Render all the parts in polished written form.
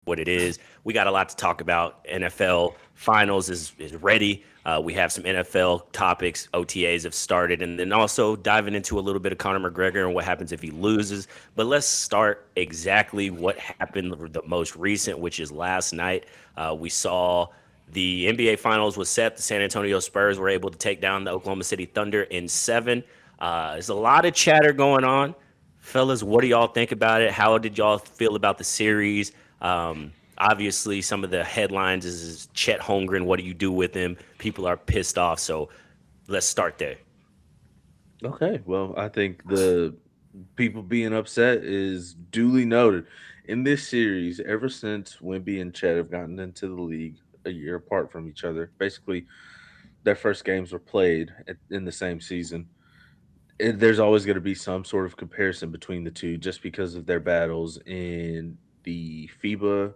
what it is. We got a lot to talk about. NFL Finals is ready. We have some NFL topics. OTAs have started, and then also diving into a little bit of Conor McGregor and what happens if he loses. But let's start exactly what happened the most recent, which is last night. We saw the NBA Finals was set. The San Antonio Spurs were able to take down the Oklahoma City Thunder in seven. There's a lot of chatter going on. Fellas, what do y'all think about it? How did y'all feel about the series? Obviously, some of the headlines is Chet Holmgren. What do you do with him? People are pissed off. So let's start there. Okay, well, I think the people being upset is duly noted. In this series, ever since Wimby and Chet have gotten into the league a year apart from each other, basically their first games were played in the same season. There's always going to be some sort of comparison between the two just because of their battles in the FIBA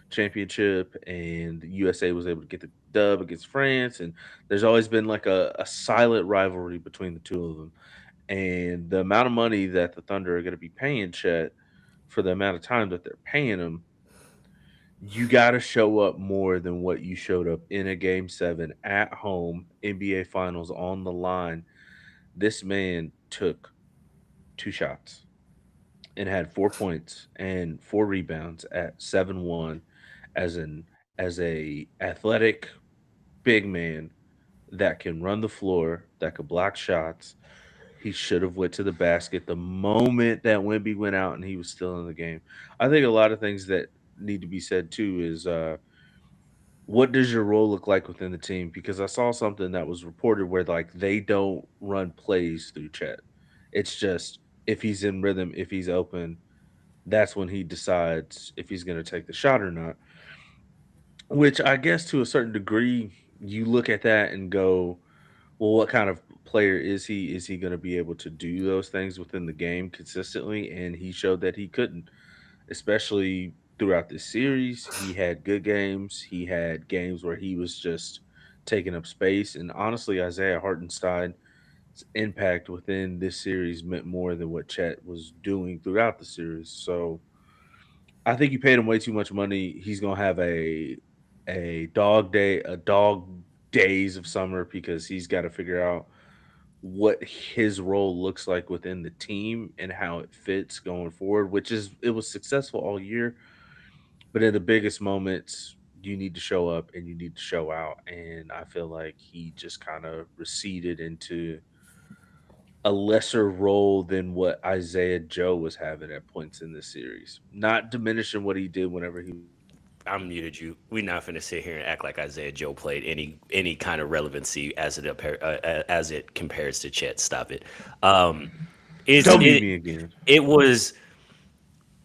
championship, and the USA was able to get the dub against France. And there's always been like a silent rivalry between the two of them. And the amount of money that the Thunder are going to be paying Chet for the amount of time that they're paying him, you got to show up more than what you showed up in a game seven at home, NBA Finals on the line. This man took two shots and had 4 points and four rebounds at 7-1 as a athletic big man that can run the floor, that could block shots. He should have went to the basket the moment that Wemby went out and he was still in the game. I think a lot of things that need to be said too is what does your role look like within the team? Because I saw something that was reported where like they don't run plays through Chet. It's just if he's in rhythm, if he's open, that's when he decides if he's going to take the shot or not. Which I guess to a certain degree, you look at that and go, well, what kind of player is he? Is he going to be able to do those things within the game consistently? And he showed that he couldn't, especially throughout this series. He had good games. He had games where he was just taking up space. And honestly, Isaiah Hartenstein's impact within this series meant more than what Chet was doing throughout the series. So I think you paid him way too much money. He's gonna have a dog days of summer because he's got to figure out what his role looks like within the team and how it fits going forward. Which is it was successful all year, but in the biggest moments, you need to show up and you need to show out. And I feel like he just kind of receded into a lesser role than what Isaiah Joe was having at points in this series. Not diminishing what he did whenever he was on the court. I muted you. We're not going to sit here and act like Isaiah Joe played any kind of relevancy as it compares to Chet. Stop it. Um, it's Don't mute it me again. it was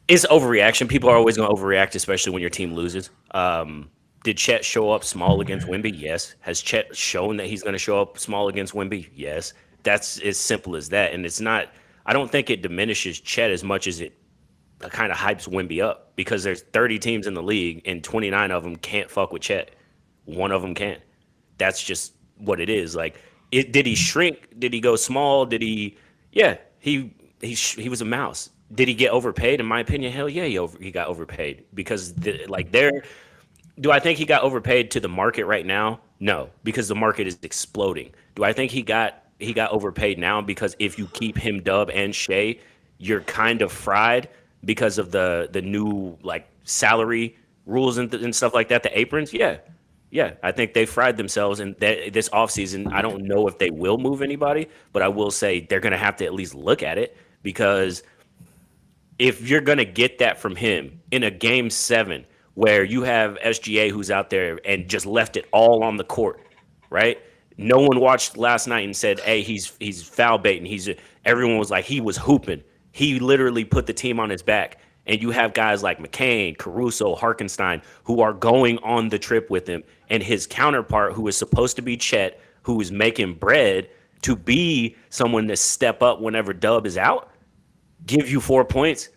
it's overreaction. People are always going to overreact, especially when your team loses. Did Chet show up small against Wimby? Yes. Has Chet shown that he's going to show up small against Wimby? Yes. That's as simple as that. And it's not. I don't think it diminishes Chet as much as it kind of hypes Wimby up because there's 30 teams in the league and 29 of them can't fuck with Chet. One of them can. That's just what it is. Like, did he shrink? Did he go small? Did he? Yeah, he was a mouse. Did he get overpaid? In my opinion, hell yeah, he got overpaid because like there. Do I think he got overpaid to the market right now? No, because the market is exploding. Do I think he got overpaid now because if you keep him Dub and Shea, you're kind of fried because of the new like salary rules and stuff like that. The aprons, yeah, yeah. I think they fried themselves, and this offseason, I don't know if they will move anybody, but I will say they're gonna have to at least look at it because if you're gonna get that from him in a game seven where you have SGA who's out there and just left it all on the court, right? No one watched last night and said, "Hey, he's foul baiting." Everyone was like, he was hooping. He literally put the team on his back. And you have guys like McCain, Caruso, Harkenstein who are going on the trip with him, and his counterpart, who is supposed to be Chet, who is making bread to be someone to step up whenever Dub is out, give you 4 points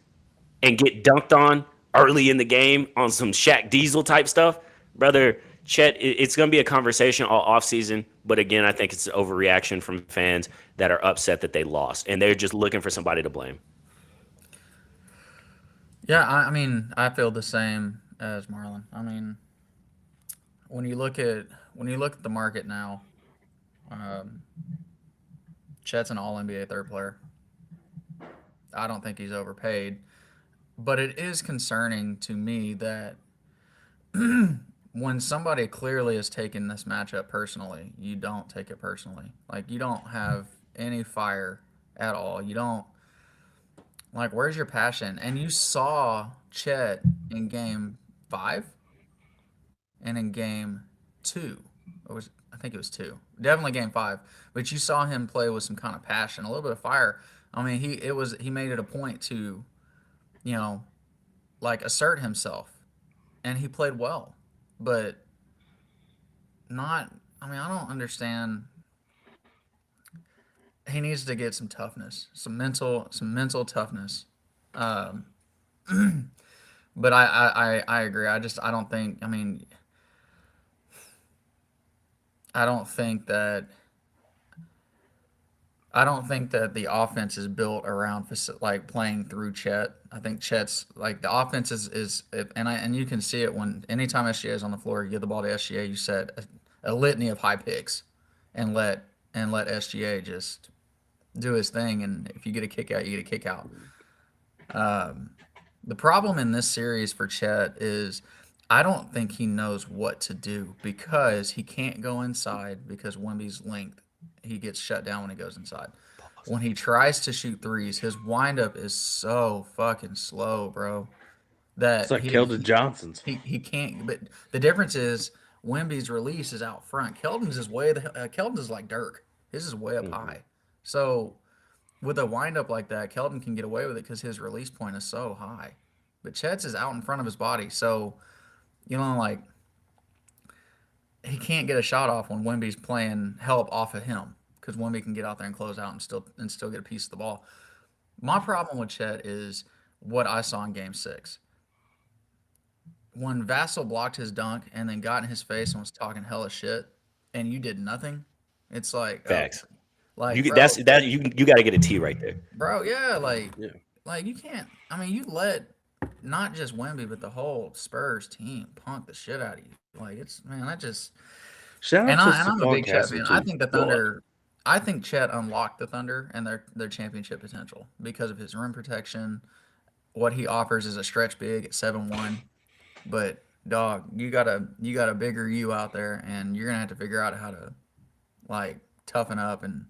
and get dunked on early in the game on some Shaq Diesel type stuff, brother. Chet, it's going to be a conversation all offseason. But again, I think it's an overreaction from fans that are upset that they lost, and they're just looking for somebody to blame. Yeah, I mean, I feel the same. as Marlon. I mean, when you look at the market now, um, Chet's an All NBA third player. I don't think he's overpaid, but it is concerning to me that when somebody clearly is taking this matchup personally, you don't take it personally. Like you don't have any fire at all. You don't like where's your passion? And you saw Chet in game 5 and in game 2. I think it was 2. Definitely game 5. But you saw him play with some kind of passion, a little bit of fire. I mean, he made it a point to, you know, like assert himself and he played well. But not I mean, I don't understand. He needs to get some toughness, some mental toughness. Um, but I agree. I don't think. I mean, I don't think that I don't think that the offense is built around like playing through Chet. I think Chet's like the offense and you can see it when anytime SGA is on the floor, you give the ball to SGA, you set a litany of high picks and let SGA just do his thing. And if you get a kick out, you get a kick out. Um, the problem in this series for Chet is I don't think he knows what to do because he can't go inside because Wemby's length. He gets shut down when he goes inside. When he tries to shoot threes, his windup is so fucking slow, bro. It's That like Keldon Johnson's. he can't. But the difference is Wemby's release is out front. Keldon's is like Dirk. His is way up Mhm. high. So with a windup like that, Keldon can get away with it because his release point is so high. But Chet's is out in front of his body, so like he can't get a shot off when Wemby's playing help off of him because Wemby can get out there and close out and still get a piece of the ball. My problem with Chet is what I saw in Game 6 when Vassell blocked his dunk and then got in his face and was talking hella shit, and you did nothing. It's like, oh, Facts. like You bro, that's that you got to get a T right there. bro, yeah, like Yeah. like you can't. I mean, you let not just Wemby but the whole Spurs team punk the shit out of you. Like it's man, I just Shout out and to I'm a Stephon big Chet Castle fan. I too. think the Go on. Thunder. I think Chet unlocked the Thunder and their championship potential because of his rim protection. What he offers is a stretch big at 7'1". But dog, you got a bigger you out there, and you're gonna have to figure out how to like toughen up and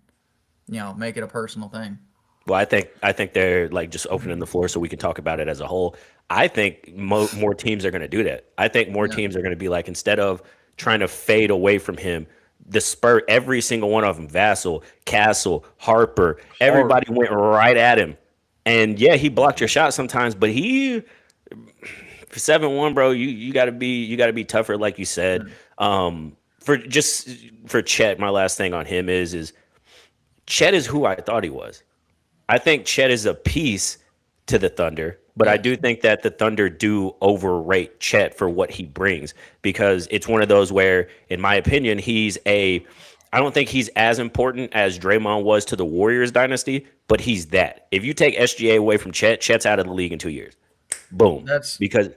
make it a personal thing. Well, I think they're like just opening the floor so we can talk about it as a whole. I think more teams are going to do that. I think more Yeah, teams are going to be like instead of trying to fade away from him, the Spur, every single one of them, Vassell, Castle, Harper, Hard. everybody went right at him. And yeah, he blocked your shot sometimes, but he for 7-1, bro, you gotta be tougher, like you said. For Chet, my last thing on him is Chet is who I thought he was. I think Chet is a piece to the Thunder, but I yes, do think that the Thunder do overrate Chet for what he brings because it's one of those where, in my opinion, I don't think he's as important as Draymond was to the Warriors dynasty, but he's that. If you take SGA away from Chet, Chet's out of the league in 2 years. Boom. that's Because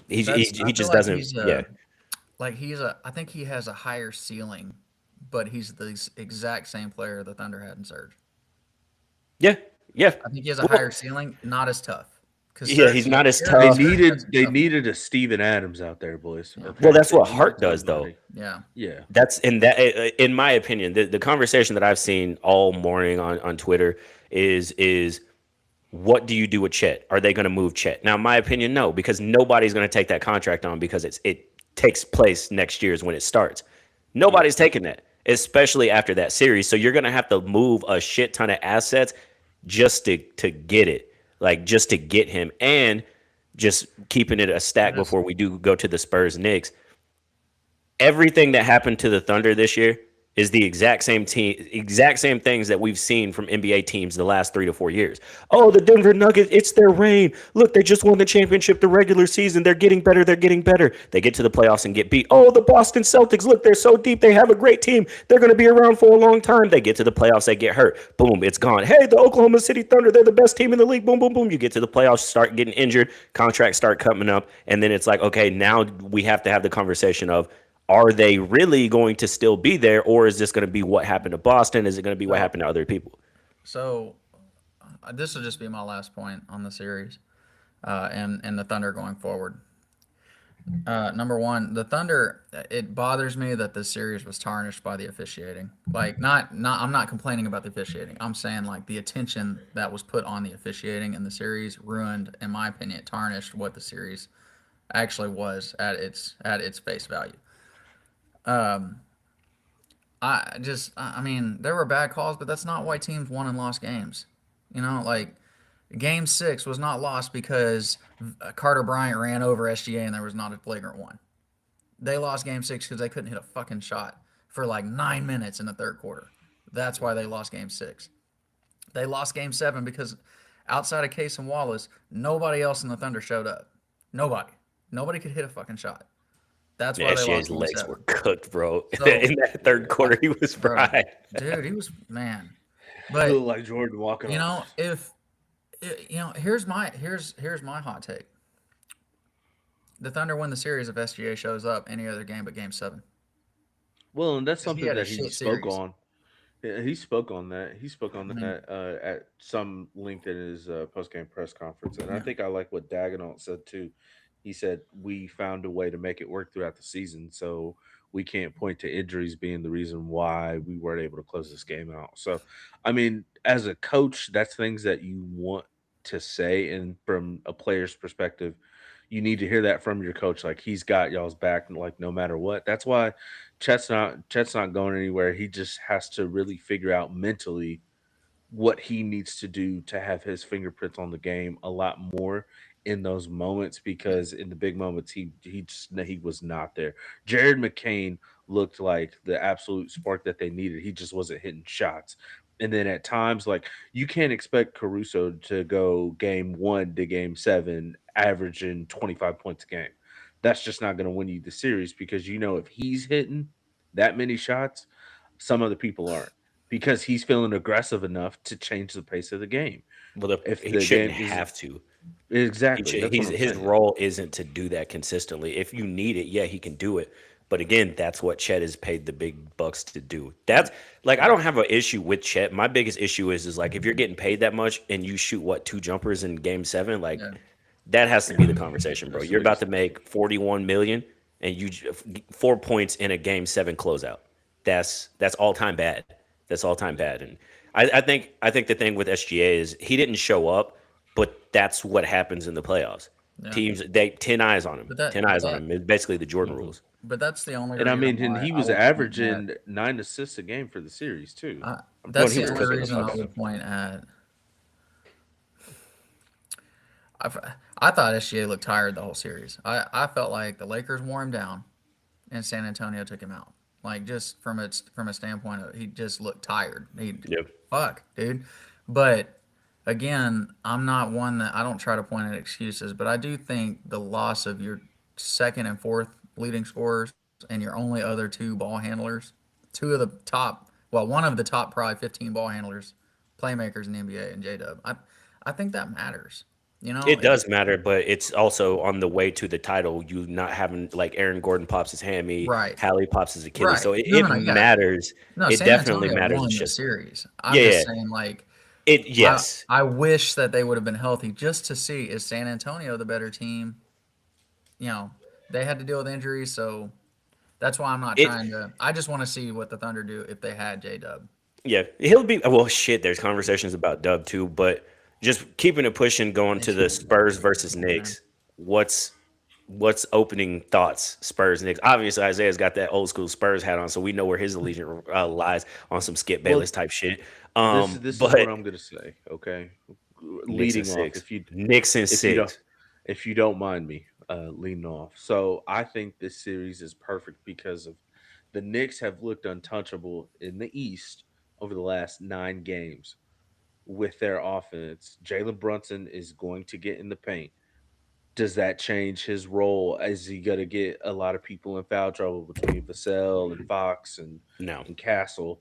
he I feel just like doesn't, yeah. I think he has a higher ceiling, but he's the exact same player the Thunder had in Surge. Yeah. Yeah. I think he has a higher Well, ceiling, not as tough. Because yeah, he's not as They tough. Surge had needed some they toughness. needed a Steven Adams out there, boys. Yeah, Well, Okay. that's They what needed Hart does though. somebody. yeah, Yeah. That's in my opinion, the conversation that I've seen all morning on Twitter is what do you do with Chet? Are they going to move Chet? Now, in my opinion, no, because nobody's going to take that contract on because it takes place next year is when it starts. Yeah. Nobody's taking that, especially after that series. So you're going to have to move a shit ton of assets just to get it, like just to get him, and just keeping it a I stack just before we do go to the Spurs Knicks. Everything that happened to the Thunder this year, is the exact same things that we've seen from NBA teams the last 3 to 4 years. Oh, the Denver Nuggets, it's their reign. Look, they just won the championship the regular season. They're getting better. They're getting better. They get to the playoffs and get beat. Oh, the Boston Celtics, look, they're so deep. They have a great team. They're going to be around for a long time. They get to the playoffs, they get hurt. Boom, it's gone. Hey, the Oklahoma City Thunder, they're the best team in the league. Boom, boom, boom. You get to the playoffs, start getting injured, contracts start coming up, and then it's like, okay, now we have to have the conversation of, are they really going to still be there, or is this going to be what happened to Boston? Is it going to be what happened to other people? So this will just be my last point on the series, and the Thunder going forward. Number one, the Thunder. It bothers me that this series was tarnished by the officiating. Like, I'm not complaining about the officiating. I'm saying like the attention that was put on the officiating in the series ruined, in my opinion, tarnished what the series actually was at its face value. I mean, there were bad calls, but that's not why teams won and lost games. You know, like Game 6 was not lost because Carter Bryant ran over SGA and there was not a flagrant one. They lost Game 6 because they couldn't hit a fucking shot for like 9 minutes in the third quarter. That's why they lost Game 6. They lost Game 7 because outside of Case and Wallace, nobody else in the Thunder showed up. Nobody could hit a fucking shot. That's why they lost SGA's Game legs 7. were cooked, bro. So, In that third quarter, he was bro, fried. dude, he was, man. He But looked like Jordan walking you off. know, here's my hot take. The Thunder win the series if SGA shows up any other game but Game 7. Well, and that's 'Cause he something had a that he shit spoke series. on. Yeah, he spoke on that. He spoke on I mean, that at some length in his post game press conference, and I yeah, think I like what Dagenalt said too. He said we found a way to make it work throughout the season, so we can't point to injuries being the reason why we weren't able to close this game out. So, I mean, as a coach, that's things that you want to say, and from a player's perspective, you need to hear that from your coach. Like he's got y'all's back, like no matter what. That's why Chet's not going anywhere. He just has to really figure out mentally what he needs to do to have his fingerprints on the game a lot more in those moments, yeah, because in the big moments he was not there. Jared McCain looked like the absolute spark that they needed. He just wasn't hitting shots. And then at times, like you can't expect Caruso to go game 1 to game 7 averaging 25 points a game. That's just not going to win you the series, because if he's hitting that many shots, some other people aren't, because he's feeling aggressive enough to change the pace of the game. Well, If he the shouldn't game is have to. exactly, that's what I'm His saying. role isn't to do that consistently. If you need it, yeah, he can do it. But again, that's what Chet is paid the big bucks to do. That's like, I yeah, don't have an issue with Chet. My biggest issue is like, if you're getting paid that much and you shoot what, 2 jumpers in game 7, like yeah. that has to be the conversation, bro. That's the You're about biggest to thing. make 41 million and 4 points in a game 7 closeout. That's all time bad. That's all time bad. And I think the thing with SGA is he didn't show up, but that's what happens in the playoffs. Yeah. Teams, they 10 eyes on him. But that 10 but eyes on that him. It's basically the Jordan Mhm. rules. but that's the only And I reason mean, and why he I was would point at averaging 9 assists a game for the series too. I'm When that's he the was pretty only sure cooking. that's reason how I the would point at. I thought SGA looked tired the whole series. I felt like the Lakers wore him down and San Antonio took him out. Like, just from a standpoint of, he just looked tired. Yep. Fuck, dude. But again, I'm not one that, I don't try to point at excuses, but I do think the loss of your second and fourth leading scorers and your only other two ball handlers, two of the top, well, one of the top probably 15 ball handlers, playmakers in the NBA, and J Dub. I think that matters. You know, It does matter, but it's also on the way to the title. You not having like Aaron Gordon pops his hammy, right, Hallie pops his Achilles, right. so it, No, it no, no, yeah. matters. No, It San definitely Antonio matters. won It's the just series. I'm yeah, just yeah. saying, like, It I yes, I wish that they would have been healthy just to see, is San Antonio the better team. You know, they had to deal with injuries, so that's why I'm not it trying to. I just want to see what the Thunder do if they had J Dub. yeah. He'll be well. Shit, there's conversations about Dub too, but just keeping it pushing, going They to should the have been Spurs healthy, versus man. Knicks. What's what's opening thoughts? Spurs Knicks. Obviously, Isaiah's got that old school Spurs hat on, so we know where his allegiance lies on some Skip Bayless Well, type shit. this is what But I'm gonna say. Okay, Knicks and leading off, six. Knicks and if you don't six. if you don't mind me leading off. So I think this series is perfect because of the Knicks have looked untouchable in the East over the last 9 games with their offense. Jalen Brunson is going to get in the paint. Does that change his role? Is he going to get a lot of people in foul trouble between Vassell and Fox No. and Castle?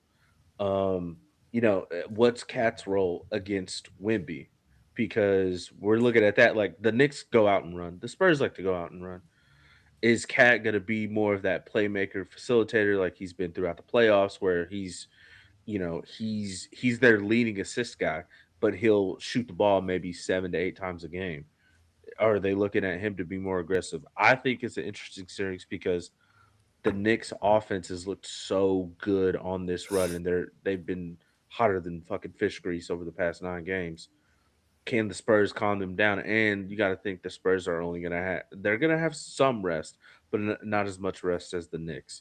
What's Cat's role against Wimby? Because we're looking at that like the Knicks go out and run. The Spurs like to go out and run. Is Cat going to be more of that playmaker facilitator like he's been throughout the playoffs where he's their leading assist guy, but he'll shoot the ball maybe 7 to 8 times a game? Are they looking at him to be more aggressive? I think it's an interesting series because the Knicks offense has looked so good on this run, and they've been hotter than fucking fish grease over the past 9 games. Can the Spurs calm them down? And you got to think the Spurs are only they're gonna have some rest, but not as much rest as the Knicks.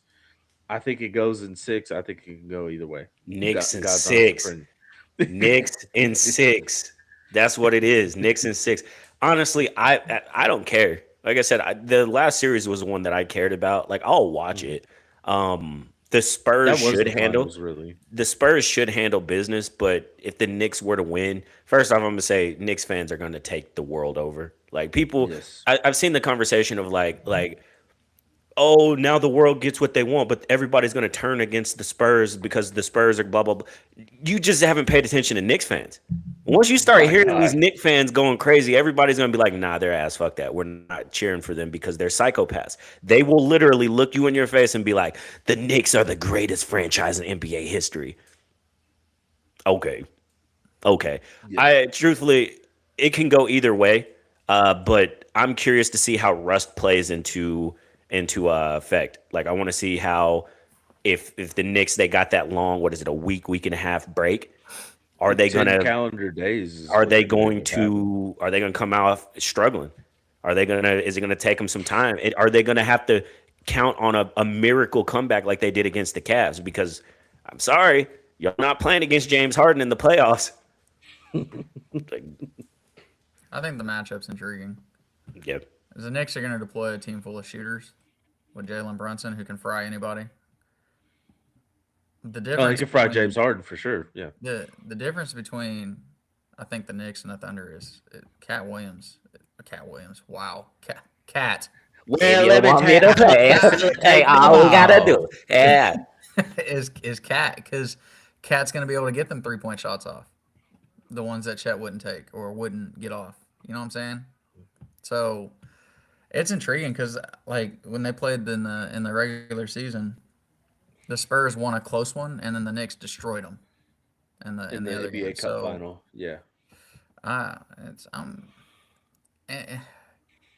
I think it goes in 6. I think it can go either way. Knicks in God's honest 6. opinion. Knicks in 6. That's what it is. Knicks in 6. Honestly, I don't care. Like I said, the last series was one that I cared about. Like I'll watch it. The Spurs That was should the handle finals, really. the Spurs should handle business, but if the Knicks were to win, first off, I'm gonna say Knicks fans are gonna take the world over. Like people, Yes. I've seen the conversation of like, oh, now the world gets what they want, but everybody's gonna turn against the Spurs because the Spurs are blah blah blah. You just haven't paid attention to Knicks fans. Once you start My hearing God. these Knicks fans going crazy, everybody's gonna be like, nah, they're ass. Fuck that. We're not cheering for them because they're psychopaths. They will literally look you in your face and be like, the Knicks are the greatest franchise in NBA history. Okay. Yeah. I truthfully, it can go either way. But I'm curious to see how rust plays into effect. Like I want to see how if the Knicks they got that long, what is it, a week and a half break? Are they 10 gonna calendar days? is are what they can going make it happen. to come out struggling? Is it gonna take them some time? Are they gonna have to count on a miracle comeback like they did against the Cavs? Because I'm sorry, y'all not playing against James Harden in the playoffs. Like, I think the matchup's intriguing. yeah. The Knicks are going to deploy a team full of shooters with Jalen Brunson, who can fry anybody. The Oh, difference he can fry between- James Harden for sure. Yeah. The difference between I think the Knicks and the Thunder is Cat Williams. Wow, Cat Well, let me hey, all we gotta do. Yeah. is Cat, because Cat's going to be able to get them 3-point shots off, the ones that Chet wouldn't take or wouldn't get off. You know what I'm saying? So it's intriguing because like when they played in the regular season, the Spurs won a close one, and then the Knicks destroyed them in the other NBA game. Cup So final. Yeah. it's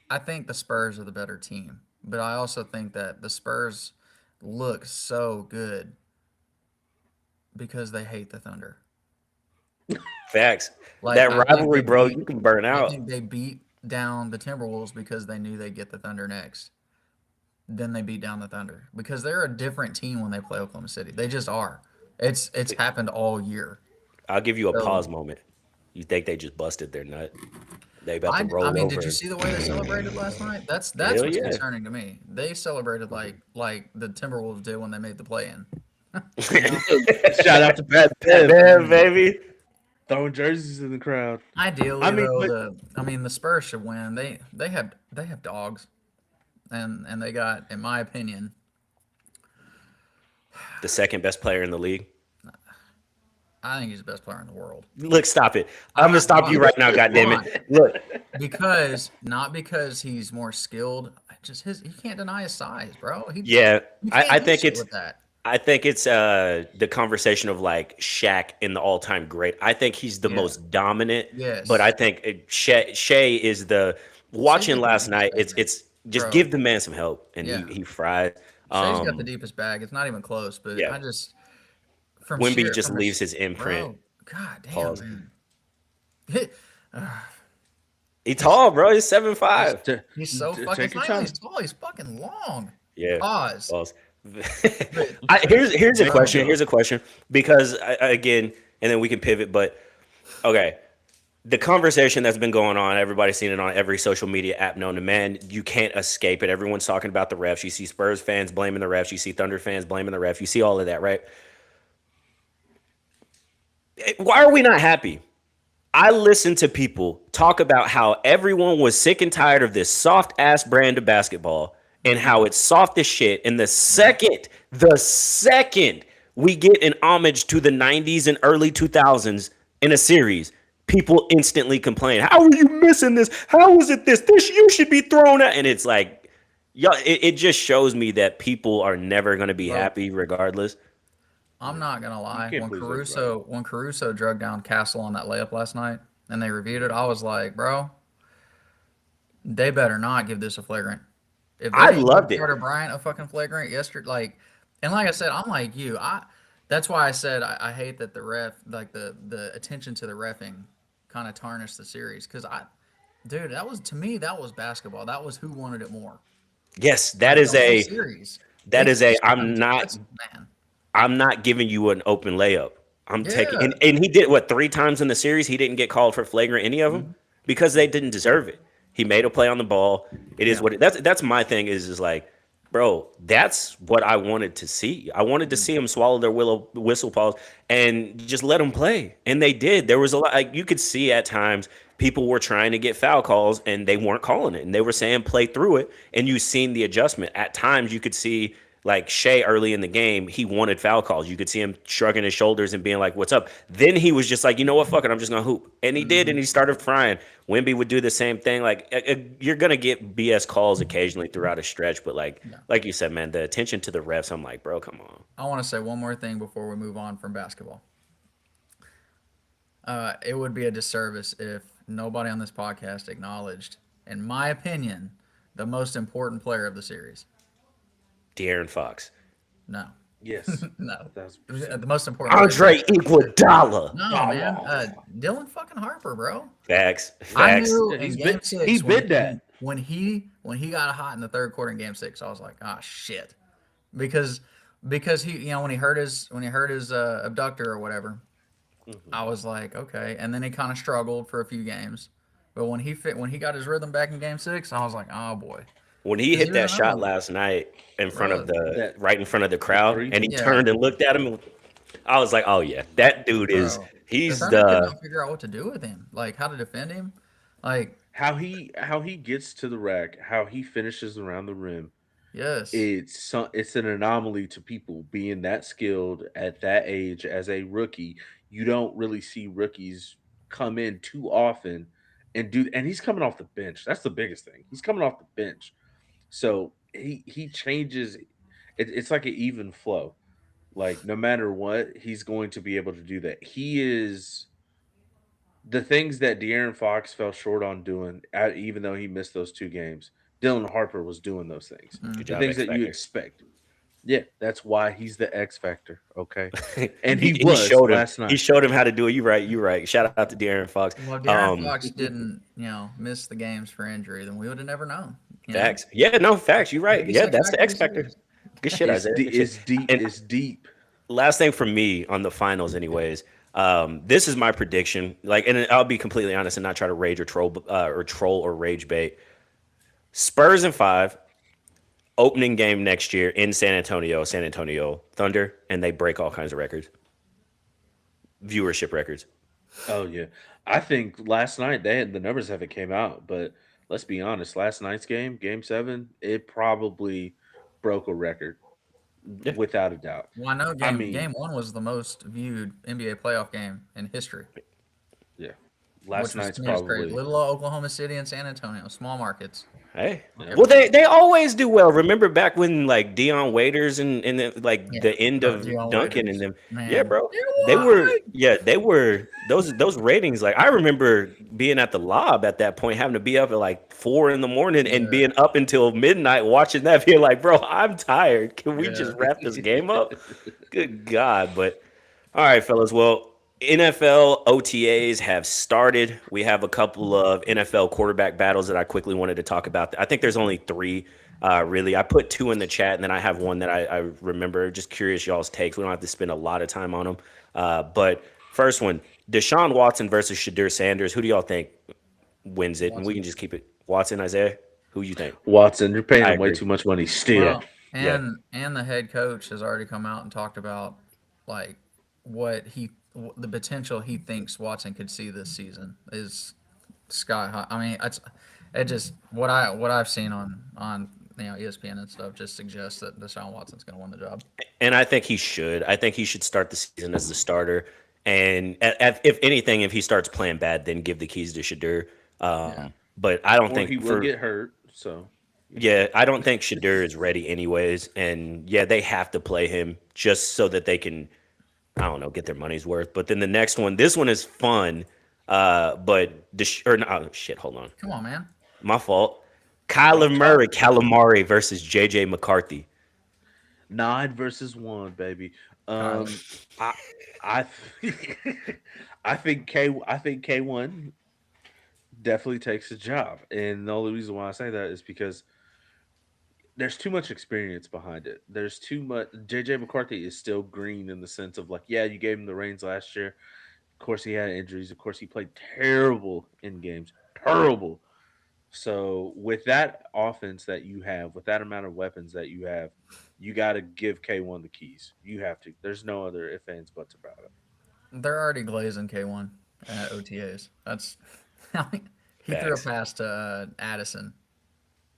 I think the Spurs are the better team, but I also think that the Spurs look so good because they hate the Thunder. Facts. Like, That I think rivalry, they bro, beat- you can burn I out. think they beat down the Timberwolves because they knew they'd get the Thunder next. Then they beat down the Thunder because they're a different team when they play Oklahoma City. They just are. It's happened all year. I'll give you a So- pause moment. You think they just busted their nut? They about I to roll mean, over. did you see the way they celebrated last night? That's Hell what's yeah. concerning to me. They celebrated like the Timberwolves did when they made the play-in. Shout out to Pat Yeah, Bev. baby. Throwing jerseys in the crowd. Ideally, I mean, though, the Spurs should win. They have dogs, and they got, in my opinion, The second best player in the league. I think he's the best player in the world. Look, stop it. I'm gonna stop you right now, goddammit. Look, Not because he's more skilled. He can't deny his size, bro. yeah, You can't I do think shit it's with that. I think it's the conversation of like Shaq in the all-time great. I think he's the Yeah. most dominant. Yes. But I think Shea is the watching Shea last is night. the best It's just Bro. give the man some help, and Yeah. he fried. Shay's got the deepest bag. It's not even close. But yeah. I just from Wemby sheer- just from a leaves sh- his imprint. Bro, God damn, Pause. man. He's tall, bro. He's 7'5". He's so Take fucking. your It's not time. even he's tall. He's fucking long. Yeah. Pause. Pause. Here's a question. Here's a question because again, and then we can pivot. But okay, the conversation that's been going on, everybody's seen it on every social media app known to man. You can't escape it. Everyone's talking about the refs. You see Spurs fans blaming the refs. You see Thunder fans blaming the ref. You see all of that, right? Why are we not happy? I listened to people talk about how everyone was sick and tired of this soft ass brand of basketball and how it's soft as shit. And the second we get an homage to the 90s and early 2000s in a series, people instantly complain. How are you missing this? How is it this? This you should be thrown out. And it's like, yeah, it just shows me that people are never going to be happy regardless. I'm not gonna lie. can't When please Caruso drug down Castle on that layup last night, and they reviewed it, I was like, bro, they better not give this a flagrant. If they I didn't loved give it. Carter Bryant a fucking flagrant yesterday, and like I said, I'm like you. That's why I said I hate that the ref, like the attention to the refing, kind of tarnished the series. Dude, to me that was basketball. That was who wanted it more. Yes, that The is whole a series. that is a Man. I'm not giving you an open layup. I'm taking Yeah. and he did what 3 times in the series. He didn't get called for flagrant any of them because they didn't deserve it. He made a play on the ball. It is Yeah. what that's my thing is like, bro, that's what I wanted to see. I wanted to see them swallow their whistle pause and just let them play. And they did. There was a lot like you could see at times people were trying to get foul calls and they weren't calling it. And they were saying play through it. And you seen the adjustment. At times you could see like Shea early in the game, he wanted foul calls. You could see him shrugging his shoulders and being like, "What's up?" Then he was just like, "You know what? Fuck it, I'm just gonna hoop," and he did, and he started frying. Wemby would do the same thing. Like you're gonna get BS calls occasionally throughout a stretch, but like you said, man, the attention to the refs, I'm like, bro, come on. I want to say one more thing before we move on from basketball. It would be a disservice if nobody on this podcast acknowledged, in my opinion, the most important player of the series. De'Aaron Fox, No, Yes. no. That's The most important player. Andre Iguodala. No, man. Dylan fucking Harper, bro. Facts, I facts. knew Yeah, in he's game been- 6 he's been that. when he got hot in the third quarter in game 6, I was like, ah, shit, because he when he hurt his abductor or whatever, I was like, okay, and then he kind of struggled for a few games, but when he got his rhythm back in game 6, I was like, oh boy, When he hit you that know- shot last night in front of That- right in front of the crowd, three? and he Yeah. turned and looked at him, I was like, oh yeah, that dude is Bro, he's the Thunder could the not figure out what to do with him, like how to defend him, like how he gets to the rack, how he finishes around the rim. yes, It's an anomaly to people being that skilled at that age as a rookie. You don't really see rookies come in too often and he's coming off the bench. That's the biggest thing. He's coming off the bench. So he changes it's like an even flow. Like no matter what, he's going to be able to do that. He is the things that De'Aaron Fox fell short on doing, even though he missed those 2 games. Dylan Harper was doing those things. Mm. Good The job, things X that you Factor. expect. Yeah, that's why he's the X factor. Okay, and he showed him last night. He showed him how to do it. You're right. Shout out to De'Aaron Fox. Well, if De'Aaron Fox didn't, miss the games for injury, then we would have never known. you know? Facts. Yeah, no facts. You're right. He's Yeah, like that's the back X to factor. series. Good shit, It's, Isaiah. de- Good shit. it's deep. And- It's deep. Last thing from me on the finals, anyways. This is my prediction. Like, and I'll be completely honest and not try to rage or troll or rage bait. Spurs in 5. Opening game next year in San Antonio Thunder, and they break all kinds of records, viewership records. Oh yeah, I think last night the numbers haven't came out, but let's be honest. Last night's game 7, it probably broke a record Yeah. without a doubt. Well, I know mean- game 1 was the most viewed NBA playoff game in history. Yeah, which last was, night's to me, was probably great. Little Oklahoma City and San Antonio, small markets. Hey, Yeah. well, they always do well. Remember back when like Dion Waiters and the end of Dion Duncan Waiters. and them. Man. Yeah, bro. Dion They were those ratings. Like I remember being at the lob at that point, having to be up at like 4 a.m. and Yeah. being up until midnight watching that. Being like, bro, I'm tired. Can we Yeah. just wrap this game up? Good God. But all right, fellas. Well, NFL OTAs have started. We have a couple of NFL quarterback battles that I quickly wanted to talk about. I think there's only 3, really. I put 2 in the chat, and then I have one that I remember. Just curious y'all's takes. We don't have to spend a lot of time on them. But first one, Deshaun Watson versus Shadur Sanders. Who do y'all think wins it? And we Watson. can just keep it Watson, Isaiah. Who you think? Watson, you're paying I him way agree. too much money still. Yeah. Well, Yeah. and the head coach has already come out and talked about like the potential he thinks Watson could see this season is sky high. I mean, it just what I've seen on ESPN and stuff just suggests that Deshaun Watson's going to win the job. And I think he should. I think he should start the season as the starter. And if anything, if he starts playing bad, then give the keys to Shadur. Yeah. But I don't Or he think will get hurt. So yeah, I don't think Shadur is ready anyways. And yeah, they have to play him just so that they can, I don't know, get their money's worth. But then the next one, this one is fun. But or no, oh, shit, hold on, Come on, man. my fault. Kyler Murray, calamari versus JJ McCarthy. 9 versus 1, baby. Kyler. I I I think K1 definitely takes the job, and the only reason why I say that is because there's too much experience behind it. There's too much. JJ McCarthy is still green in the sense of like, yeah, you gave him the reins last year. Of course, he had injuries. Of course, he played terrible in games. Terrible. So with that offense that you have, with that amount of weapons that you have, you got to give K1 the keys. You have to. There's no other ifs, ands, buts about it. They're already glazing K1 at OTAs. That's he threw a Facts. pass to Addison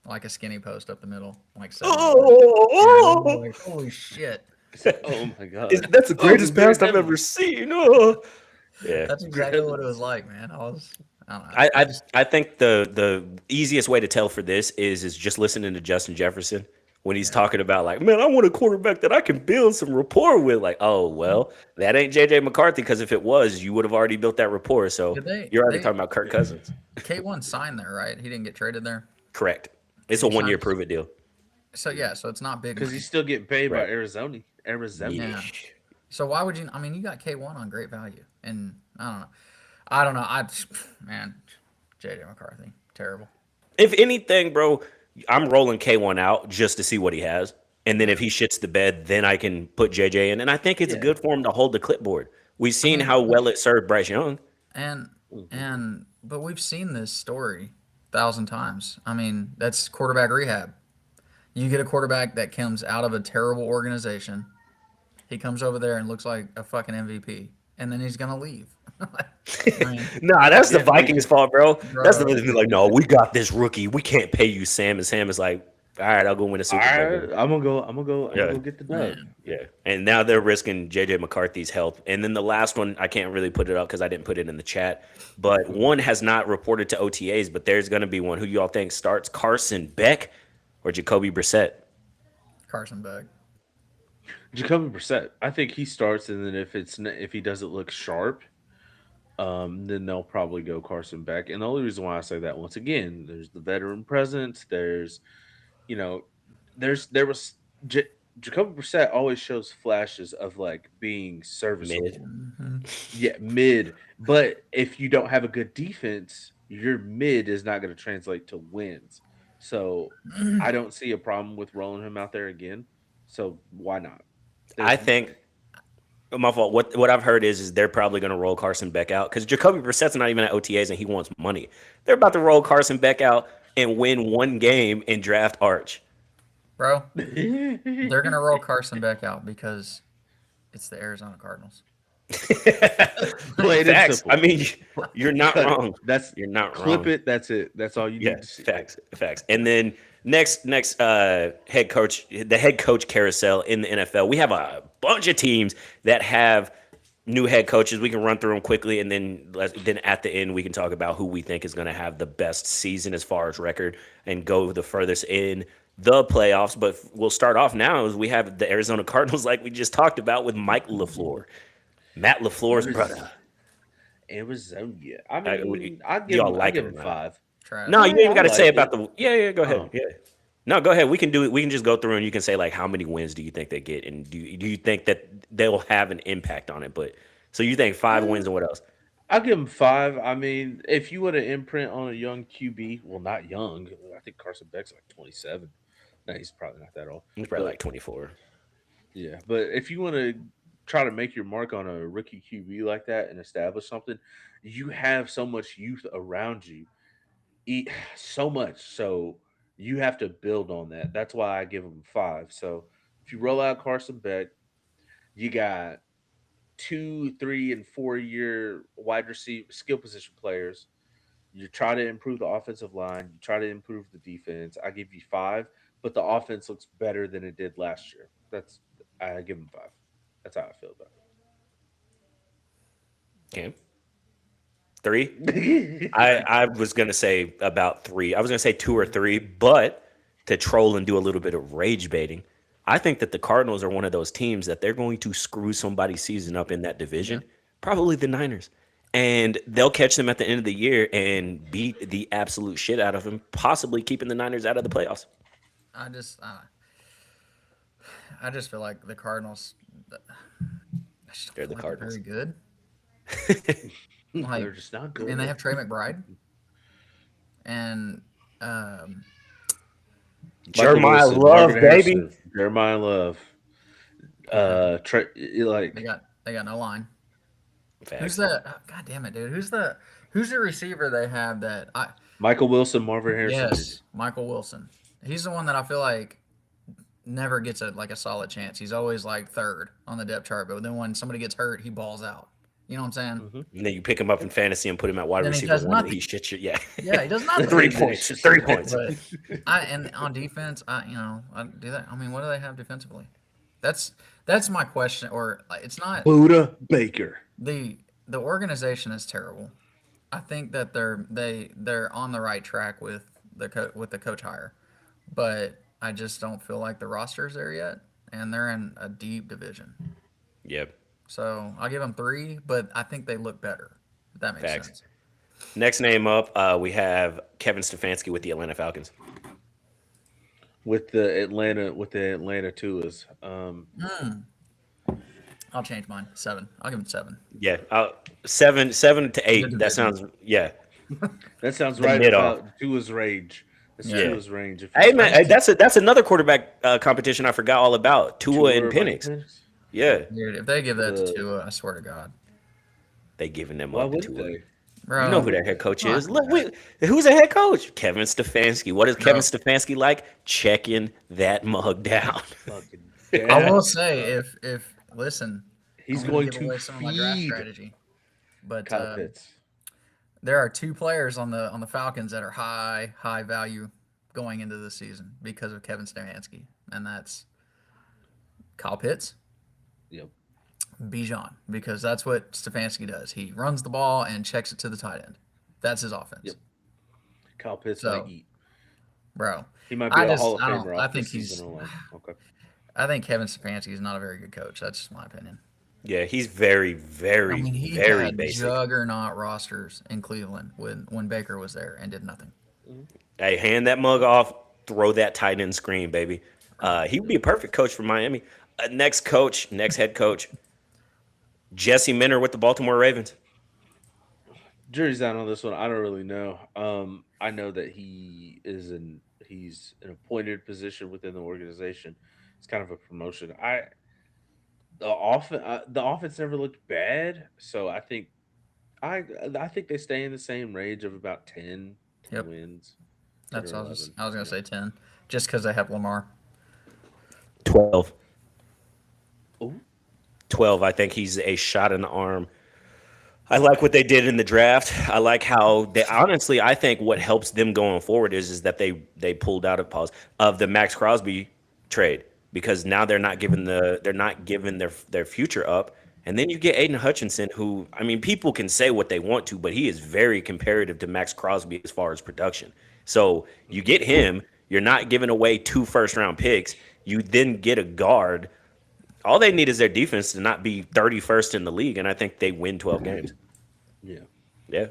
like a skinny post up the middle, like 7 yards. And I'm Oh, like, holy shit. Oh my god. that's the Oh, it greatest was very pass I've heavy. ever seen. Oh. Yeah. That's exactly what it was like, man. I don't know. I, I I just I think the easiest way to tell for this is just listening to Justin Jefferson when he's yeah. talking about like, man, I want a quarterback that I can build some rapport with. Like, oh well, that ain't JJ McCarthy because if it was, you would have already built that rapport. So Did they you're already they talking about Kirk Cousins. K1 signed there, right? He didn't get traded there. Correct. It's Did a he 1 year sign? prove it deal. So yeah, so it's not big Because money. he's still getting paid by Right. Arizona. Arizona. Yeah. So why would you? I mean, you got K1 on great value, and I don't know. I don't know. Man, JJ McCarthy, terrible. If anything, bro, I'm rolling K1 out just to see what he has. And then Yeah. if he shits the bed, then I can put JJ in. And I think it's Yeah. good for him to hold the clipboard. We've I seen mean, how well it served Bryce Young. and Mhm. but we've seen this story 1,000 times. I mean, that's quarterback rehab. You get a quarterback that comes out of a terrible organization. He comes over there and looks like a fucking MVP, and then he's gonna leave. I mean, Nah, that's the Yeah, we- Vikings' fault, bro. That's the bro, like, no, we got this rookie. We can't pay you, Sam. And Sam is like, all right, I'll go win a All Super Bowl. right, then." I'm gonna go. I'm gonna go. I'm Yeah. gonna go get the dub. man, Yeah. And now they're risking JJ McCarthy's health. And then the last one, I can't really put it up because I didn't put it in the chat. But one has not reported to OTAs, but there's going to be one. Who y'all think starts? Carson Beck or Jacoby Brissett? Carson Beck. Jacoby Brissett. I think he starts, and then if he doesn't look sharp, then they'll probably go Carson Beck. And the only reason why I say that once again, there's the veteran presence. There's, you know, there was Jacoby Brissett always shows flashes of like being serviceable. Mid. Hmm. Yeah, mid. But if you don't have a good defense, your mid is not going to translate to wins. So I don't see a problem with rolling him out there again. So why not? I There's think my fault. What I've heard is they're probably going to roll Carson Beck out because Jacoby Brissett's not even at OTAs and he wants money. They're about to roll Carson Beck out and win one game and draft Arch. Bro, they're gonna roll Carson Beck out because it's the Arizona Cardinals. plain and Facts. simple. I mean, you're not Cut it. wrong. That's You're not clip wrong. it. That's it. That's all you Yeah, need to see. facts. And then next head coach, the head coach carousel in the NFL. We have a bunch of teams that have new head coaches. We can run through them quickly, and then at the end we can talk about who we think is going to have the best season as far as record and go the furthest in the playoffs. But we'll start off now as we have the Arizona Cardinals, like we just talked about with Mike LaFleur, Matt LaFleur's brother. Arizona. I I- mean, do y'all I like give it or him not? 5. Trash. No, you Yeah, ain't I got to say like about it. the. Yeah, go ahead. Oh. Yeah. No, go ahead. We can do it. We can just go through and you can say like how many wins do you think they get, and do you think that they'll have an impact on it? But so you think 5 wins and what else? I'll give him 5. I mean, if you would have imprint on a young QB, well, not young. I think Carson Beck's like 27. No, he's probably not that old. He's probably But like 24. yeah, but if you want to try to make your mark on a rookie QB like that and establish something, you have so much youth around you, so much. So you have to build on that. That's why I give him 5. So if you roll out Carson Beck, you got 2, 3, and 4 year wide receiver skill position players. You try to improve the offensive line. You try to improve the defense. I give you 5, but the offense looks better than it did last year. I give him 5. That's how I feel about Cam, 3. it. I was gonna say about 3. I was gonna say 2 or 3, but to troll and do a little bit of rage baiting, I think that the Cardinals are one of those teams that they're going to screw somebody's season up in that division, probably the Niners. And they'll catch them at the end of the year and beat the absolute shit out of them, possibly keeping the Niners out of the playoffs. I just I just feel like the Cardinals. I just don't They're feel the like Cardinals. very good. Like, They're just not good. and they have Trey McBride and Jeremiah Wilson, Love, Marvin baby. Harrison, Jeremiah Love. Like they got no line. Facts. Who's that? Oh, God damn it, dude! Who's the receiver they have that I? Michael Wilson, Marvin Harrison. Yes, Michael Wilson. He's the one that I feel like never gets a solid chance. He's always like third on the depth chart, but then when somebody gets hurt, he balls out. You know what I'm saying? Mhm. And then you pick him up in fantasy and put him at wide Then he receiver does 1 and nothing. he shits you. Yeah. Yeah, he does nothing. 3 points. 3 points. But and on defense, I do that. I mean, what do they have defensively? That's my question. Or like, it's not Buda Baker. the organization is terrible. I think that they're on the right track with the coach hire, but I just don't feel like the roster's there yet, and they're in a deep division. Yep. So I'll give them 3, but I think they look better. If that makes Facts. sense. Next name up, we have Kevin Stefanski with the Atlanta Falcons. With the Atlanta Tuas. I'll change mine. 7. I'll give them 7. Yeah, 7 to 8. Good That sounds That sounds The right mid-off. about Tua's range. That's Yeah. Tua's range. If Hey man, that's another quarterback competition I forgot all about. Tua and Penix. Yeah, Dude, if they give that The- to Tua, I swear to God. they giving them Why up to wouldn't Tua. they? Bro, You know who their head coach Fuck is. Look, that. who's the head coach? Kevin Stefanski. What is Kevin Bro. Stefanski like? Checking that mug down. Fucking I dad. will say, if listen, He's I'm gonna going give to away some of my draft feed strategy, but Kyle Pitts. there are 2 players on the Falcons that are high value going into the season because of Kevin Stefanski, and that's Kyle Pitts, Yep. Bijan, because that's what Stefanski does. He runs the ball and checks it to the tight end. That's his offense, Yep. Kyle Pitts So, might eat. bro. He might be I a just- Hall of I don't- Famer I off think this he's- season alone. Okay. I think Kevin Stefanski is not a very good coach. That's just my opinion. Yeah, he's very, very, I mean, he very had basic. juggernaut rosters in Cleveland when Baker was there and did nothing. Hey, hand that mug off, throw that tight end screen, baby. He would be a perfect coach for Miami. Next head coach, Jesse Minter with the Baltimore Ravens. Jury's out on this one. I don't really know. I know that he's an appointed position within the organization. It's kind of a promotion. The offense never looked bad, so I think they stay in the same range of about 10 Yep. wins. 10 That's or I was 11, gonna yeah. say 10, just because they have Lamar. 12. Ooh. 12. I think he's a shot in the arm. I like what they did in the draft. I like how they honestly. I think what helps them going forward is that they pulled out of the Max Crosby trade, because now they're not giving their future up. And then you get Aiden Hutchinson, who, I mean, people can say what they want to, but he is very comparative to Max Crosby as far as production. So you get him. You're not giving away 2 first-round picks. You then get a guard. All they need is their defense to not be 31st in the league, and I think they win 12 games. Yeah. Yeah.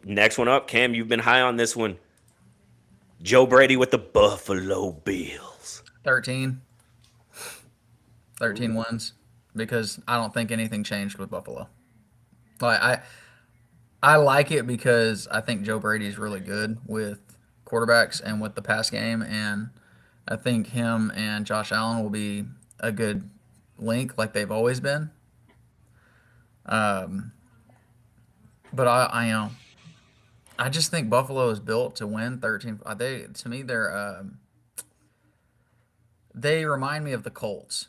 Next one up, Cam, you've been high on this one. Joe Brady with the Buffalo Bills. 13 wins, because I don't think anything changed with Buffalo. Like I like it because I think Joe Brady is really good with quarterbacks and with the pass game, and I think him and Josh Allen will be a good link like they've always been. Um, but I just think Buffalo is built to win 13. They to me they remind me of the Colts,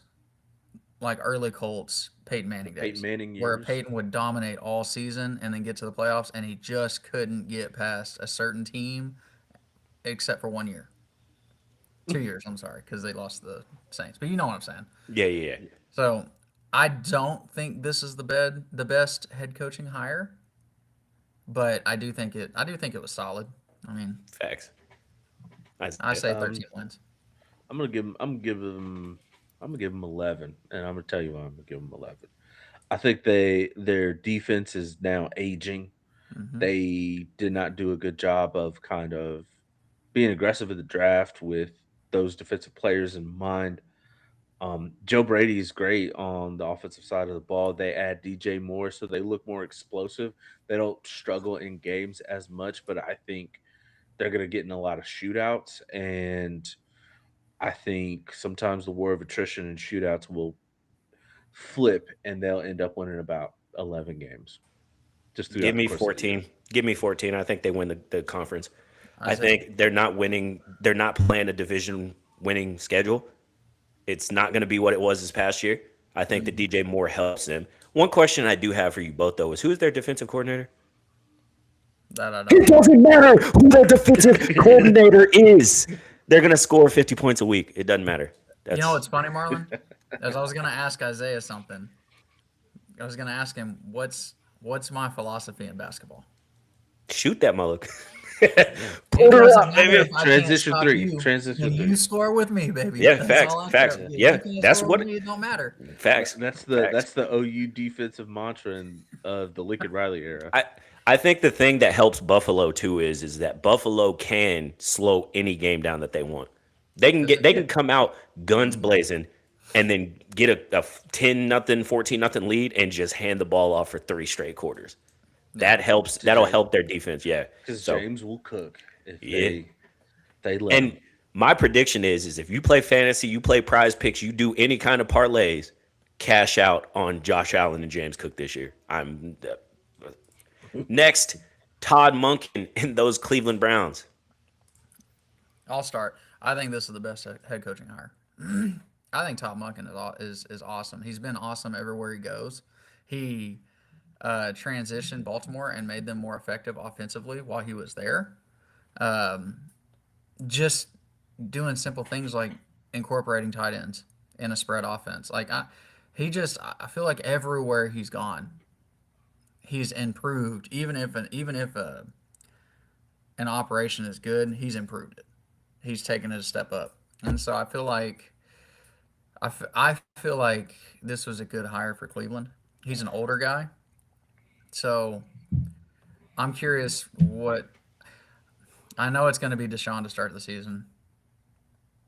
like early Colts, Peyton Manning days, Peyton Manning where years. Peyton would dominate all season and then get to the playoffs, and he just couldn't get past a certain team, except for 1 year, 2 years. I'm sorry, because they lost to the Saints. But you know what I'm saying. Yeah. So I don't think this is the best head coaching hire, but I do think it was solid. I mean, Facts. I say Um, 13 wins. I'm gonna give them 11, and I'm gonna tell you why I'm gonna give them 11. I think their defense is now aging. Hmm. They did not do a good job of kind of being aggressive in the draft with those defensive players in mind. Joe Brady is great on the offensive side of the ball. They add DJ Moore, so they look more explosive. They don't struggle in games as much, but I think they're going to get in a lot of shootouts. And I think sometimes the war of attrition and shootouts will flip and they'll end up winning about 11 games just Give throughout the me course of the year. 14. Give me 14. I think they win the conference. I I say think they're not winning. They're not playing a division winning schedule. It's not going to be what it was this past year. I think that DJ Moore helps them. One question I do have for you both, though, is who's their defensive coordinator? that I It don't. doesn't matter who their defensive coordinator is. They're going to score 50 points a week. It doesn't matter. You know what's funny, Marlon? As I was gonna ask Isaiah something. I was gonna ask him what's my philosophy in basketball. Shoot that mullock. It Put her doesn't up, matter baby. if I can't Transition stop three. you. Transition Can three. you score with me, baby? Yeah, That's facts, all I facts. care. Yeah, you can't that's score what- with me, it don't matter. Facts. That's Facts. the OU defensive mantra of the Lincoln Riley era. I think the thing that helps Buffalo too is that Buffalo can slow any game down that they want. They can come out guns blazing and then get a 10-0, 14-0 lead and just hand the ball off for 3 straight quarters. That helps. That'll help their defense. Yeah. Because So James will cook if Yeah. they let him. and my prediction is if you play fantasy, you play prize picks, you do any kind of parlays, cash out on Josh Allen and James Cook this year. Next, Todd Monken and those Cleveland Browns. I'll start. I think this is the best head coaching hire. I think Todd Monken is awesome. He's been awesome everywhere he goes. He transitioned Baltimore and made them more effective offensively while he was there. Just doing simple things like incorporating tight ends in a spread offense. I feel like everywhere he's gone, he's improved. Even if an operation is good, he's improved it. He's taken it a step up, and so I feel like this was a good hire for Cleveland. He's an older guy, so I'm curious what. I know it's going to be Deshaun to start the season,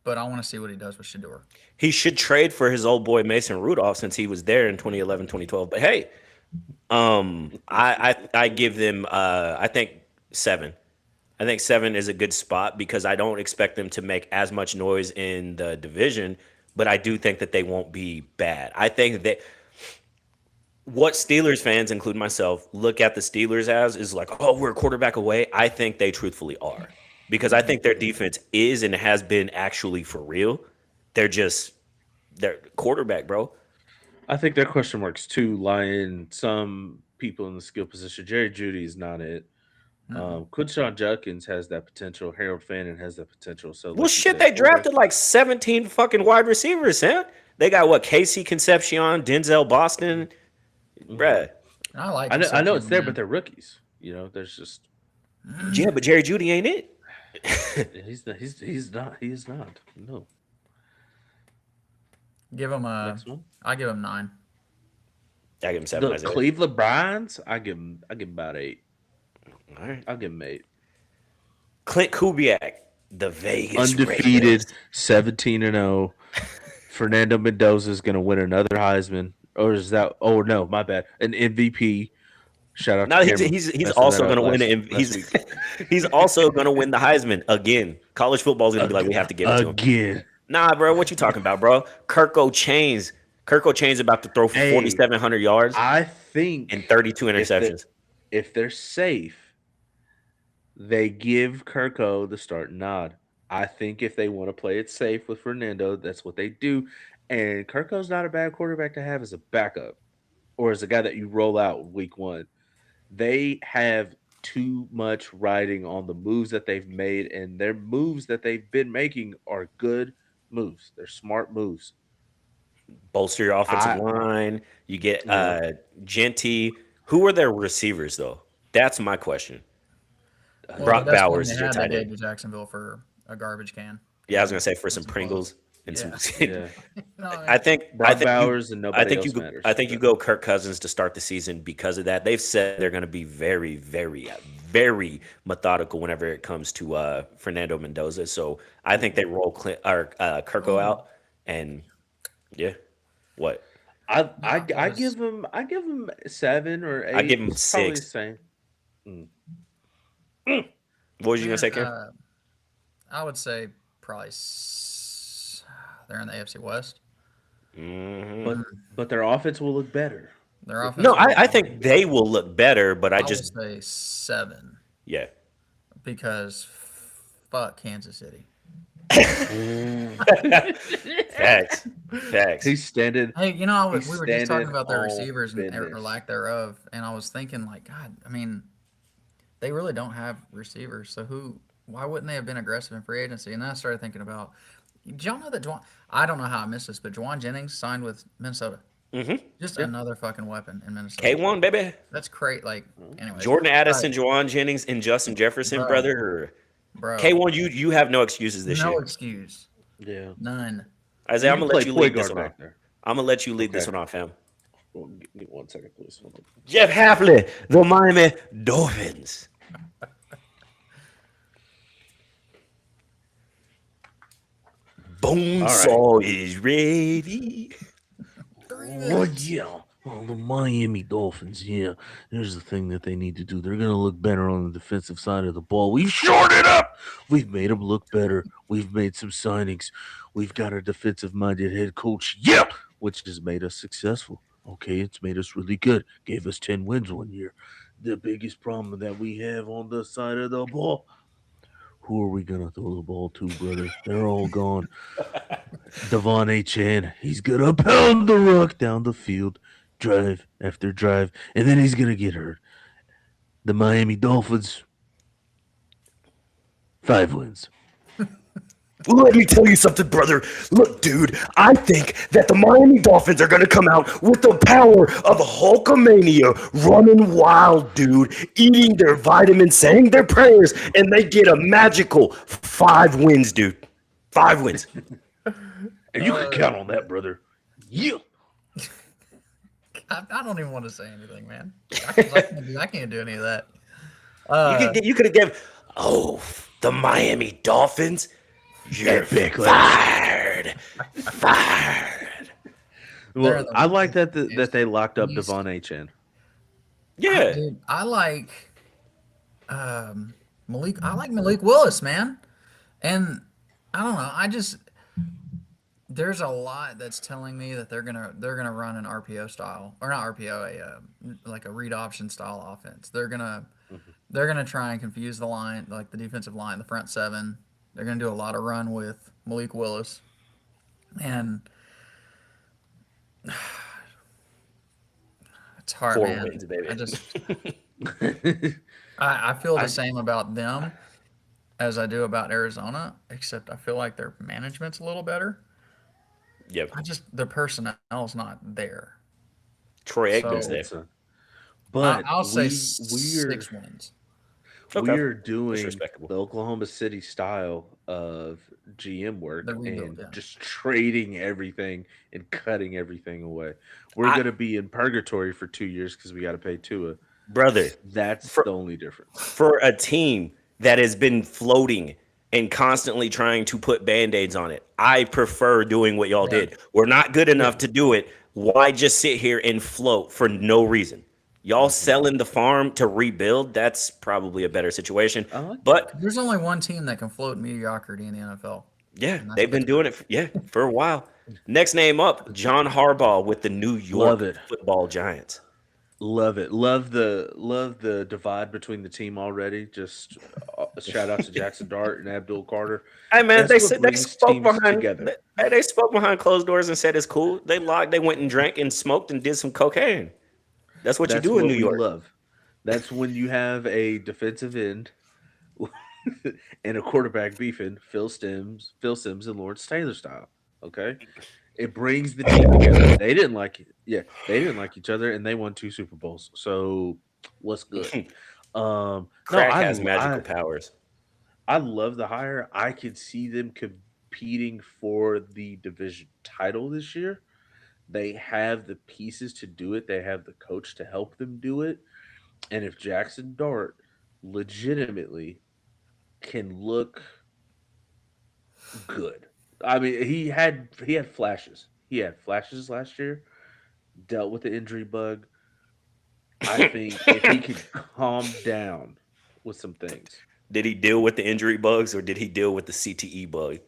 but I want to see what he does with Shador. He should trade for his old boy Mason Rudolph since he was there in 2011, 2012. But hey, I give them I think 7. I think 7 is a good spot because I don't expect them to make as much noise in the division, but I do think that they won't be bad. I think that what Steelers fans, including myself, look at the Steelers as is like, oh, we're a quarterback away. I think they truthfully are because I think their defense is and has been actually for real. They're quarterback, bro. I think their question marks too lie in some people in the skill position. Jerry Judy is not it. Quinshon Judkins has that potential. Harold Fannin has that potential. So, Well, like you shit, said, they drafted like 17 fucking wide receivers, huh? They got what? Casey Concepcion, Denzel Boston, bruh. I like. I know it's there, man. but they're rookies. You know, there's just Yeah, but Jerry Judy ain't it. he's not. He is not. No. Give him a. Next one. I give him 9. I give him 7. The Isaiah. Cleveland Browns. I give him about 8. All right. I'll give him 8. Clint Kubiak, the Vegas Undefeated, Raiders. 17-0. Fernando Mendoza is going to win another Heisman, or is that? Oh no, my bad. An MVP. Shout out. No, to Cameron he's messing also that up going to win last- it. last week. He's also going to win the Heisman again. College football is going to be like we have to give it to him. again. Nah, bro, what you talking about, bro? Kirko Chains Kirko Chain's about to throw for Hey, 4,700 yards I think and 32 if they- interceptions. if they're safe, they give Kirko the start nod. I think if they want to play it safe with Fernando, that's what they do. And Kirko's not a bad quarterback to have as a backup or as a guy that you roll out week one. They have too much riding on the moves that they've made, and their moves that they've been making are good moves. They're smart moves. Bolster your offensive I line. You get yeah. Genty. Who are their receivers, though? That's my question. Well, Brock the best one Bowers they is your had, they tight gave end. to Jacksonville for a garbage can. Yeah, I was gonna say for and some some Pringles clothes. and Yeah. some. Yeah. No, I think Brock Bowers and I nobody think else you go, matters. I think you go Kirk Cousins to start the season because of that. They've said they're going to be very, very, very methodical whenever it comes to Fernando Mendoza. So I think they roll Kirko out, and yeah, what I give him 7 or 8. I give him It's probably the 6. same. What was you gonna Man, say, Ken? I would say probably they're in the AFC West. But their offense will look better. Their offense. No, I think they will look better, but I I just would say 7 yeah. because fuck Kansas City. Facts. He's standing. Hey, you know, He's we were just talking standing about their on receivers or business. lack thereof, and I was thinking, like, God, I mean, they really don't have receivers. So why wouldn't they have been aggressive in free agency? And then I started thinking about, did y'all know that I don't know how I missed this, but Juwan Jennings signed with Minnesota. Just another fucking weapon in Minnesota. K1, baby. That's great. Like, anyways. Jordan Addison, Juwan Jennings, and Justin Jefferson, Bro. brother. Bro. K1, you have no excuses this No year. excuse. Yeah. None. Isaiah, You I'm gonna can let play you point lead this guard one off. back there. I'm gonna let you lead this Okay. one off, fam. Well, give me 1 second, please. Hold on. Jeff Hafley, the Miami Dolphins. Bonesaw is ready. Oh, yeah. Well, the Miami Dolphins, yeah. Here's the thing that they need to do. They're going to look better on the defensive side of the ball. We've shored it up. We've made them look better. We've made some signings. We've got a defensive-minded head coach, yeah, which has made us successful. Okay, it's made us really good. Gave us 10 wins one year. The biggest problem that we have on the side of the ball, who are we going to throw the ball to, brother? They're all gone. Devon A. Chan, he's going to pound the rock down the field, drive after drive, and then he's going to get hurt. The Miami Dolphins, 5 wins. Let me tell you something, brother. Look, dude, I think that the Miami Dolphins are going to come out with the power of Hulkamania running wild, dude, eating their vitamins, saying their prayers, and they get a magical 5 wins, dude. 5 wins. And you can count on that, brother. Yeah. I don't even want to say anything, man. I can't do any of that. You could have given, the Miami Dolphins, you're fired. Well, the- I like that they locked up Devon A. Chan. Yeah. Dude, I like Malik. I like Malik Willis, man. And I don't know. There's a lot that's telling me that they're gonna run an RPO style, or not RPO, like a read option style offense. They're gonna try and confuse the line, like the defensive line, the front 7. They're gonna do a lot of run with Malik Willis, and it's hard, 4 man. wins, baby. I feel the same about them as I do about Arizona, except I feel like their management's a little better. Yep. The personnel's not there. Troy So- Aikman's there. But I'll say we're 6 wins. Okay. we're That's doing respectable. the Oklahoma City style of GM work The rebuild, and yeah. just trading everything and cutting everything away. We're I- gonna be in purgatory for 2 years because we got to pay Tua. Brother, That's For- the only difference. for a team that has been floating and constantly trying to put band-aids on it, I prefer doing what y'all Yeah. did. We're not good enough to do it. Why just sit here and float for no reason? Y'all selling the farm to rebuild, that's probably a better situation. I like But There's only one team that can float mediocrity in the NFL. yeah, that's they've been Pittsburgh. doing it for a while. Next name up, John Harbaugh with the New Love York it. Football Giants. Love it. Love the divide between the team already. Just shout out to Jackson Dart and Abdul Carter. Hey man, That's they what said they brings spoke teams behind together. they spoke behind closed doors and said it's cool. They lied. They went and drank and smoked and did some cocaine. That's what you That's do in what New we York. love. That's when you have a defensive end and a quarterback beefing Phil Sims, and Lawrence Taylor style. Okay, it brings the team together. They didn't like it. Yeah, they didn't like each other, and they won 2 Super Bowls. So what's good? No, Crack has magical powers. I love the hire. I could see them competing for the division title this year. They have the pieces to do it. They have the coach to help them do it. And if Jackson Dart legitimately can look good. I mean, he had flashes. He had flashes last year. Dealt with the injury bug. I think if he could calm down with some things, Did he deal with the injury bugs or did he deal with the CTE bug?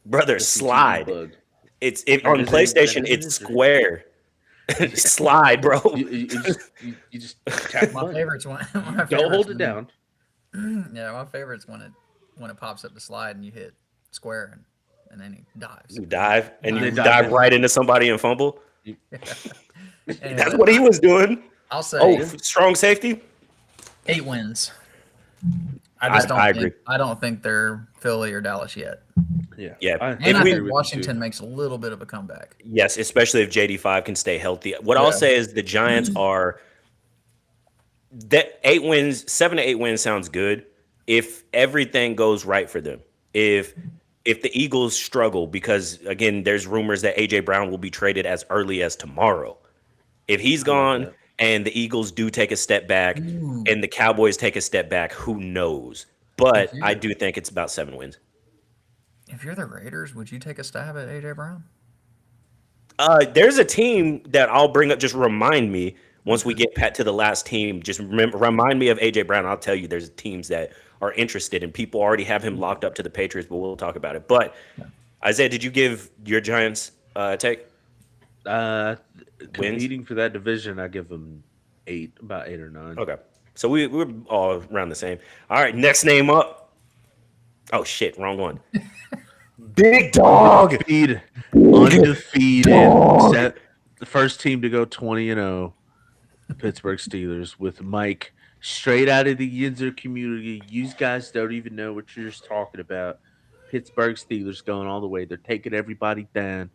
Brother, the CTE slide. bug It's that on is a that PlayStation. is an It's injury. square. Slide, bro. You just tap the My button. favorite's one. My Don't favorite's hold it when- down. Yeah, my favorite's when it pops up the slide and you hit square and then he dives. You dive and They you dive dive in. right into somebody and fumble. Anyway, That's what he was doing. I'll say Oh, strong safety. 8 wins. I just don't. I think, agree. I don't think they're Philly or Dallas yet. Yeah, Yeah. And If I we- think Washington makes a little bit of a comeback. Yes, especially if JD5 can stay healthy. What Yeah. I'll say is the Giants are that 8 wins, 7 to 8 wins sounds good if everything goes right for them. If the Eagles struggle, because again, there's rumors that AJ Brown will be traded as early as tomorrow. If he's gone that. and the Eagles do take a step back Ooh. and the Cowboys take a step back, who knows? But If I you- do think it's about 7 wins. If you're the Raiders, would you take a stab at AJ Brown? There's a team that I'll bring up. Just remind me once we get to the last team. Just remind me of AJ Brown. I'll tell you there's teams that are interested, and people already have him locked up to the Patriots. But we'll talk about it. But Isaiah, did you give your Giants take? Competing for that division, I give them 8, about 8 or 9. Okay, so we're all around the same. All right, next name up. Oh shit, wrong one. Big dog. Undefeated. The first team to go 20-0. The Pittsburgh Steelers with Mike straight out of the Yinzer community. You guys don't even know what you're just talking about. Pittsburgh Steelers going all the way. They're taking everybody down.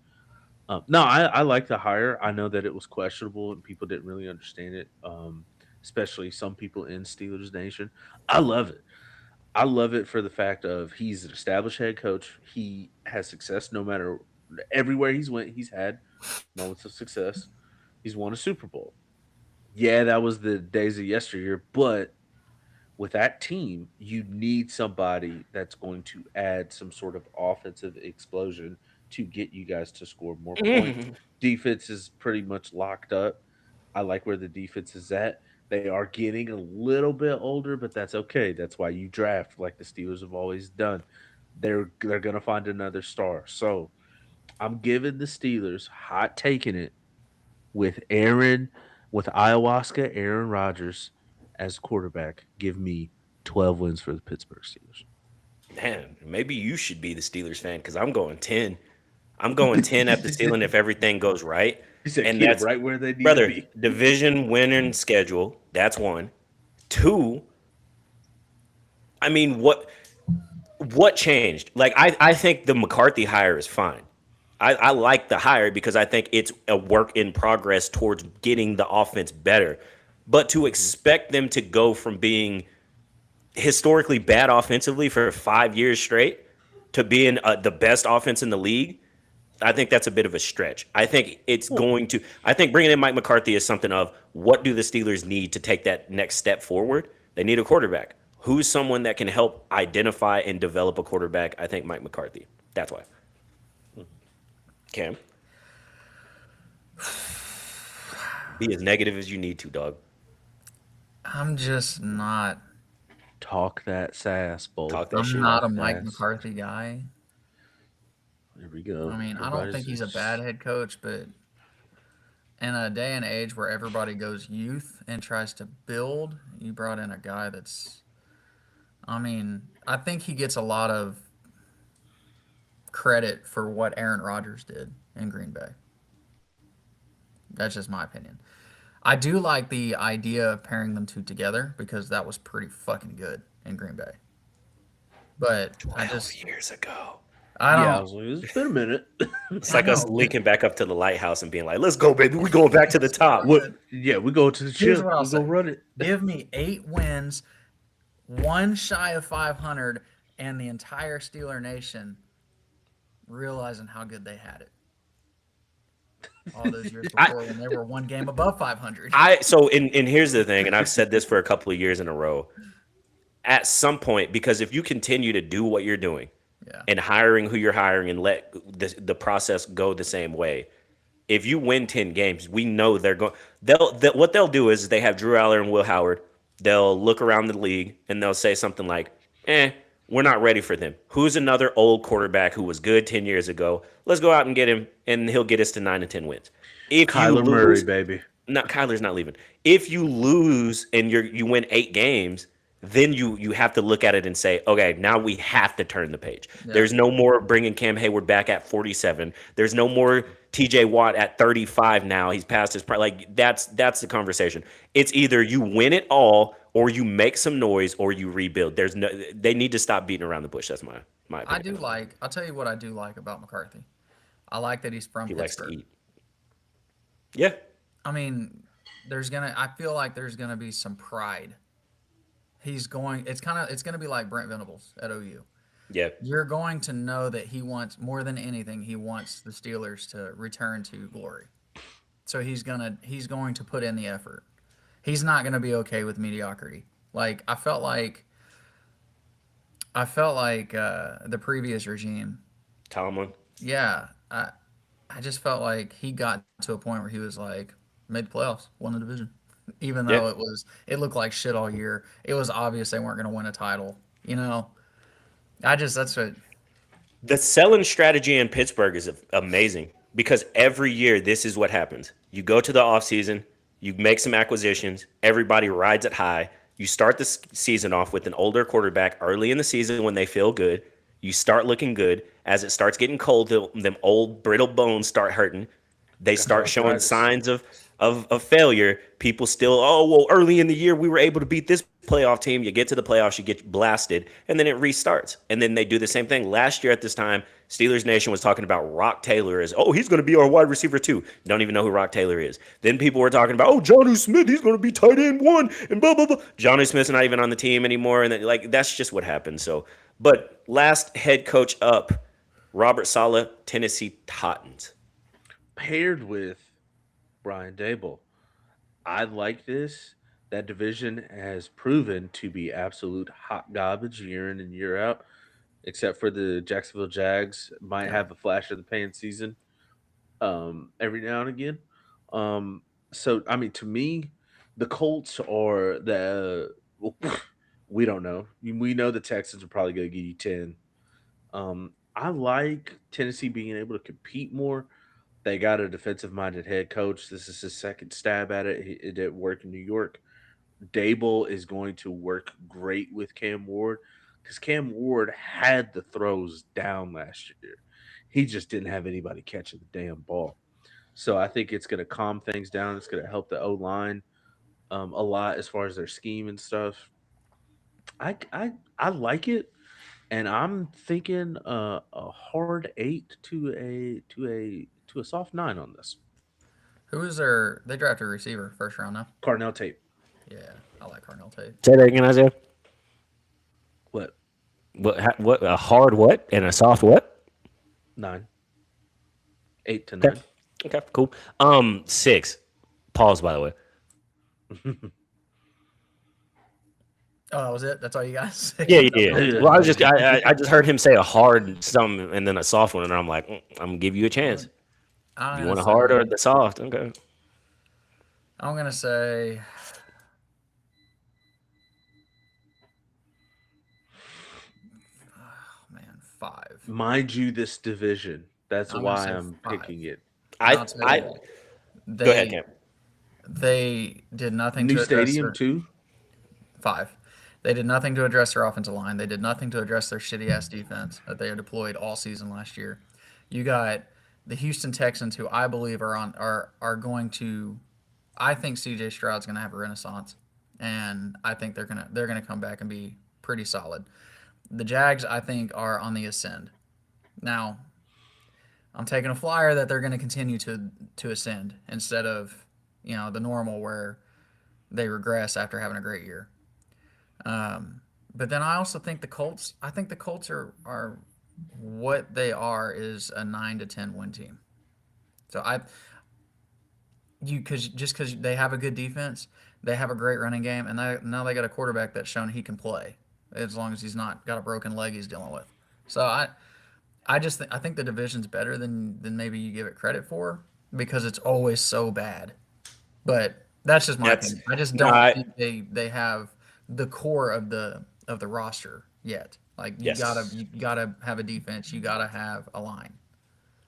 No, I like the hire. I know that it was questionable and people didn't really understand it, especially some people in Steelers Nation. I love it. I love it for the fact of he's an established head coach. He has success no matter everywhere he's went. He's had moments of success. He's won a Super Bowl. Yeah, that was the days of yesteryear, but with that team, you need somebody that's going to add some sort of offensive explosion to get you guys to score more points. Defense is pretty much locked up. I like where the defense is at. They are getting a little bit older, but that's okay. That's why you draft like the Steelers have always done. They're gonna find another star. So I'm giving the Steelers hot taking it with ayahuasca, Aaron Rodgers as quarterback. Give me 12 wins for the Pittsburgh Steelers. Man, maybe you should be the Steelers fan because I'm going 10. I'm going 10 at the ceiling if everything goes right. He said, And "Keep that's right where they need brother, to be." division winning schedule. That's 1. 2. I mean, what changed? Like, I think the McCarthy hire is fine. I like the hire because I think it's a work in progress towards getting the offense better. But to expect them to go from being historically bad offensively for 5 years straight to being the best offense in the league, I think that's a bit of a stretch. I think I think bringing in Mike McCarthy is something of what do the Steelers need to take that next step forward? They need a quarterback. Who's someone that can help identify and develop a quarterback? I think Mike McCarthy. That's why. Cam. Be as negative as you need to, dog. I'm just not. Talk that sass, boy. Talk that I'm shit. not a Mike Yes. McCarthy guy. There we go. I mean, I don't think he's a bad head coach, but in a day and age where everybody goes youth and tries to build, you brought in a guy that's. I mean, I think he gets a lot of credit for what Aaron Rodgers did in Green Bay. That's just my opinion. I do like the idea of pairing them two together because that was pretty fucking good in Green Bay. But 12 years ago. I Yeah, I don't. was like, it's been a minute. It's I like us know. linking back up to the lighthouse and being like, let's go, baby. We're going back to the top. What? Yeah, we go to the Here's chip. what I'll We go say. run it. Give me 8 wins, one shy of 500, and the entire Steeler Nation realizing how good they had it. All those years before when they were one game above 500. And here's the thing, and I've said this for a couple of years in a row. At some point, because if you continue to do what you're doing Yeah. and hiring who you're hiring and let the process go the same way, if you win 10 games, we know what they'll do is they have Drew Aller and Will Howard. They'll look around the league and they'll say something like, we're not ready for them. Who's another old quarterback who was good 10 years ago? Let's go out and get him, and he'll get us to 9 and 10 wins. If Kyler you Murray, lose, baby. Kyler's not leaving. If you lose and you win 8 games, then you have to look at it and say, okay, now we have to turn the page. Yeah. There's no more bringing Cam Hayward back at 47. There's no more TJ Watt at 35 now. He's past his prime. Like that's the conversation. It's either you win it all or you make some noise or you rebuild. They need to stop beating around the bush. That's my opinion. I'll tell you what I do like about McCarthy. I like that he's from He likes to Pittsburgh. eat. Yeah. I mean, I feel like there's gonna be some pride. It's gonna be like Brent Venables at OU. Yeah. You're going to know that he wants more than anything. He wants the Steelers to return to glory. So he's going to put in the effort. He's not going to be okay with mediocrity. Like I felt like the previous regime. Tomlin. Yeah, I just felt like he got to a point where he was like made the playoffs, won the division, even though it looked like shit all year. It was obvious they weren't going to win a title. You know, that's what. The selling strategy in Pittsburgh is amazing because every year this is what happens. You go to the offseason, you make some acquisitions, everybody rides it high. You start the season off with an older quarterback early in the season when they feel good. You start looking good. As it starts getting cold, them old brittle bones start hurting. They start showing signs of failure. People still, early in the year we were able to beat this playoff team. You get to the playoffs, you get blasted, and then it restarts. And then they do the same thing. Last year at this time, Steelers Nation was talking about Rock Taylor as, he's going to be our wide receiver too. Don't even know who Rock Taylor is. Then people were talking about, Jonnu Smith, he's going to be tight end 1, and blah, blah, blah. Jonnu Smith's not even on the team anymore. And then, that's just what happened. So, but last head coach up, Robert Saleh, Tennessee Titans. Paired with Brian Dable. I like this. That division has proven to be absolute hot garbage year in and year out, except for the Jacksonville Jags might have a flash of the pan season every now and again. So, I mean, to me, the Colts are we don't know. We know the Texans are probably going to give you 10. I like Tennessee being able to compete more. They got a defensive-minded head coach. This is his second stab at it. It didn't work in New York. Dable is going to work great with Cam Ward because Cam Ward had the throws down last year. He just didn't have anybody catching the damn ball. So I think it's going to calm things down. It's going to help the O-line a lot as far as their scheme and stuff. I like it. And I'm thinking a hard 8 to a soft 9 on this. Who is they drafted a receiver first round now? Carnell Tate. Yeah, I like Carnell Tate. Say that again, Isaiah. What? What? A hard what and a soft what? 9. 8 to 9. Okay, cool. 6. Pause, by the way. Oh, that was it. That's all you guys. Yeah. Well, I just heard him say a hard something and then a soft one, and I'm like, I'm gonna give you a chance. You want a hard or the soft? Okay. I'm gonna say. Oh, man, 5. Mind you, this division. That's I'm gonna why say I'm 5. picking it. And I I'll tell I you why. go ahead, They Cam. they did nothing New to address stadium their too. 5. They did nothing to address their offensive line. They did nothing to address their shitty ass defense that they had deployed all season last year. You got the Houston Texans, who I believe are going to. I think C.J. Stroud's going to have a renaissance, and I think they're gonna come back and be pretty solid. The Jags, I think, are on the ascend. Now, I'm taking a flyer that they're going to continue to ascend instead of the normal where they regress after having a great year. But then I also think the Colts. I think the Colts are what they are is a 9 to 10 win team. So because they have a good defense, they have a great running game, and now they got a quarterback that's shown he can play as long as he's not got a broken leg he's dealing with. So I think the division's better than maybe you give it credit for because it's always so bad. But that's just my That's opinion. I just no, don't think they have the core of the roster yet. Like yes, you gotta have a defense. You gotta have a line.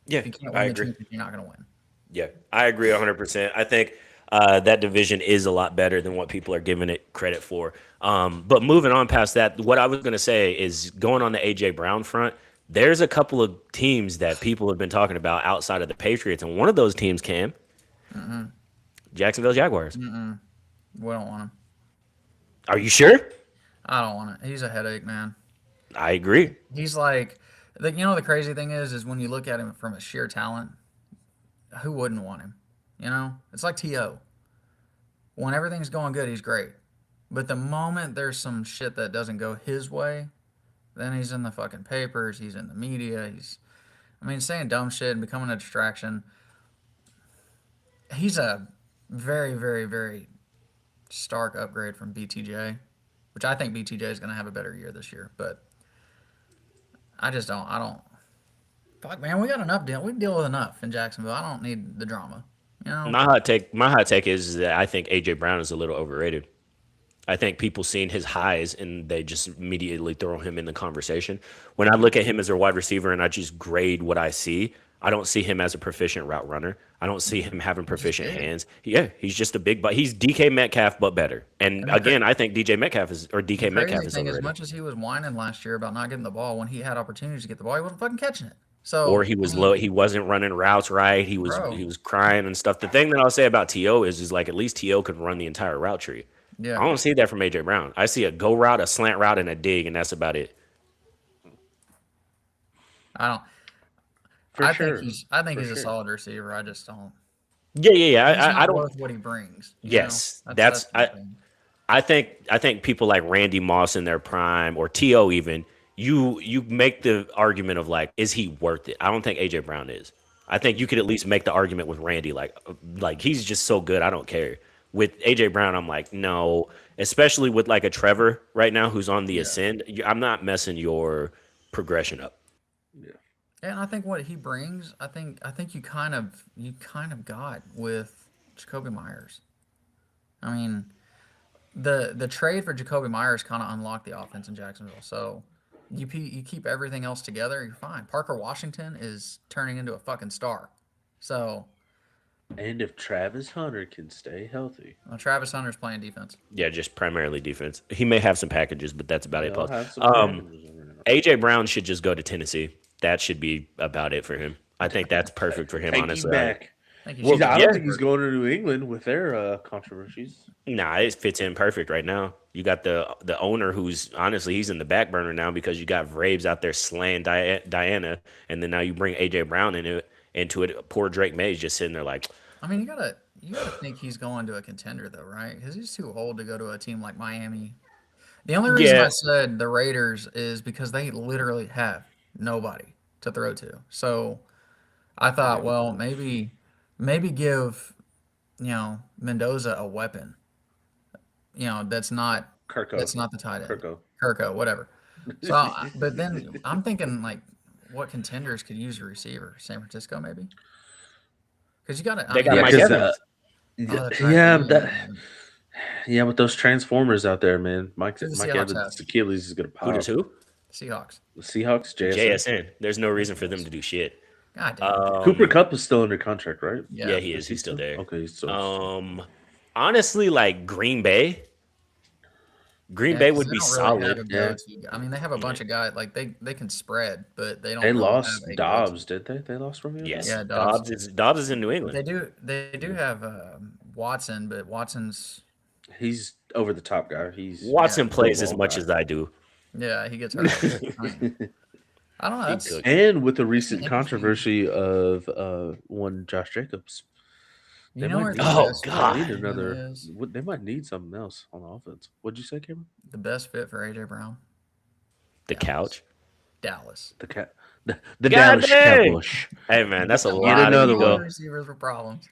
yeah, If you can't I win the agree. championship, you're not gonna win. Yeah, I agree 100%. I think that division is a lot better than what people are giving it credit for. But moving on past that, what I was going to say is going on the AJ Brown front. There's a couple of teams that people have been talking about outside of the Patriots, and one of those teams, Cam, Jacksonville Jaguars. We don't want him. Are you sure? I don't want it. He's a headache, man. I agree. He's like, the crazy thing is when you look at him from a sheer talent, who wouldn't want him? It's like T.O. When everything's going good, he's great. But the moment there's some shit that doesn't go his way, then he's in the fucking papers, he's in the media, saying dumb shit and becoming a distraction. He's a very, very, very stark upgrade from BTJ, which I think BTJ is going to have a better year this year. But I don't. Fuck, man, we got enough deal. We deal with enough in Jacksonville. I don't need the drama. My hot take is that I think AJ Brown is a little overrated. I think people seeing his highs and they just immediately throw him in the conversation. When I look at him as a wide receiver and I just grade what I see, I don't see him as a proficient route runner. I don't see him having proficient hands. Yeah, he's just a big, but he's DK Metcalf, but better. And again, I think DK Metcalf is As overrated. much as he was whining last year about not getting the ball, when he had opportunities to get the ball, he wasn't fucking catching it. So Or he was low. He wasn't running routes right. He was crying and stuff. The thing that I'll say about T.O. is like at least T.O. could run the entire route tree. Yeah, I don't see that from AJ Brown. I see a go route, a slant route, and a dig, and that's about it. I don't. For I sure. think he's a sure. solid receiver. I just don't. Yeah. He's I not don't. worth what he brings. Yes, That's my thing. I think people like Randy Moss in their prime or T.O. even you make the argument of like, is he worth it? I don't think AJ Brown is. I think you could at least make the argument with Randy like he's just so good. I don't care. With AJ Brown, I'm like, no, especially with like a Trevor right now who's on the ascend. I'm not messing your progression up. And I think what he brings, I think you kind of got with Jacoby Myers. I mean, the trade for Jacoby Myers kind of unlocked the offense in Jacksonville. So you keep everything else together, you're fine. Parker Washington is turning into a fucking star. So And if Travis Hunter can stay healthy, Travis Hunter's playing defense. Yeah, just primarily defense. He may have some packages, but that's about it. they'll Pause. have some packages in there. AJ Brown should just go to Tennessee. That should be about it for him. I think that's perfect for him, Take honestly. him back. Thank you. Well, I yeah. don't think he's going to New England with their controversies. Nah, it fits in perfect right now. You got the owner who's honestly he's in the back burner now because you got Vraves out there slaying Diana, and then now you bring AJ Brown into it. Poor Drake May's just sitting there like, I mean, you gotta think he's going to a contender though, right? Because he's too old to go to a team like Miami. The only reason I said the Raiders is because they literally have nobody to throw to. So I thought, well, maybe give Mendoza a weapon. That's not Kirko. that's not the tight end. Kirko. Whatever. So, but then I'm thinking like, what contenders could use a receiver? San Francisco, maybe. Because you got to. They got Mike 'cause, Evans. Yeah, with those Transformers out there, man. Mike Good to see how Evans' tough. Achilles is gonna Who pop. does who? Seahawks. The Seahawks, JSN. JSN. There's no reason for them to do shit. God damn. Cooper Cup is still under contract, right? Yeah, he is. He's still there. Okay, so Honestly, like Green Bay. Green Bay 'cause would they be don't really have solid. a go-to guy. I mean, they have a bunch of guys like they can spread, but they don't. they really lost have a Dobbs, did they? They lost Romeo. Yes. Yeah, Dobbs is in New They England. do have Watson, but Watson's He's over the top guy. He's Watson Yeah. plays as football much guy. as I do. yeah, he gets hurt. I don't know. That's, could. And with the recent Interesting. controversy of one Josh Jacobs, you know where the Oh, best fit God. need for him another. is? They might need something else on the offense. What'd you say, Cameron? The best fit for AJ Brown, The couch. Dallas. The cat. The God Dallas dang! Cowboys. Hey man, that's a Get lot another of one. ego. Receivers with problems.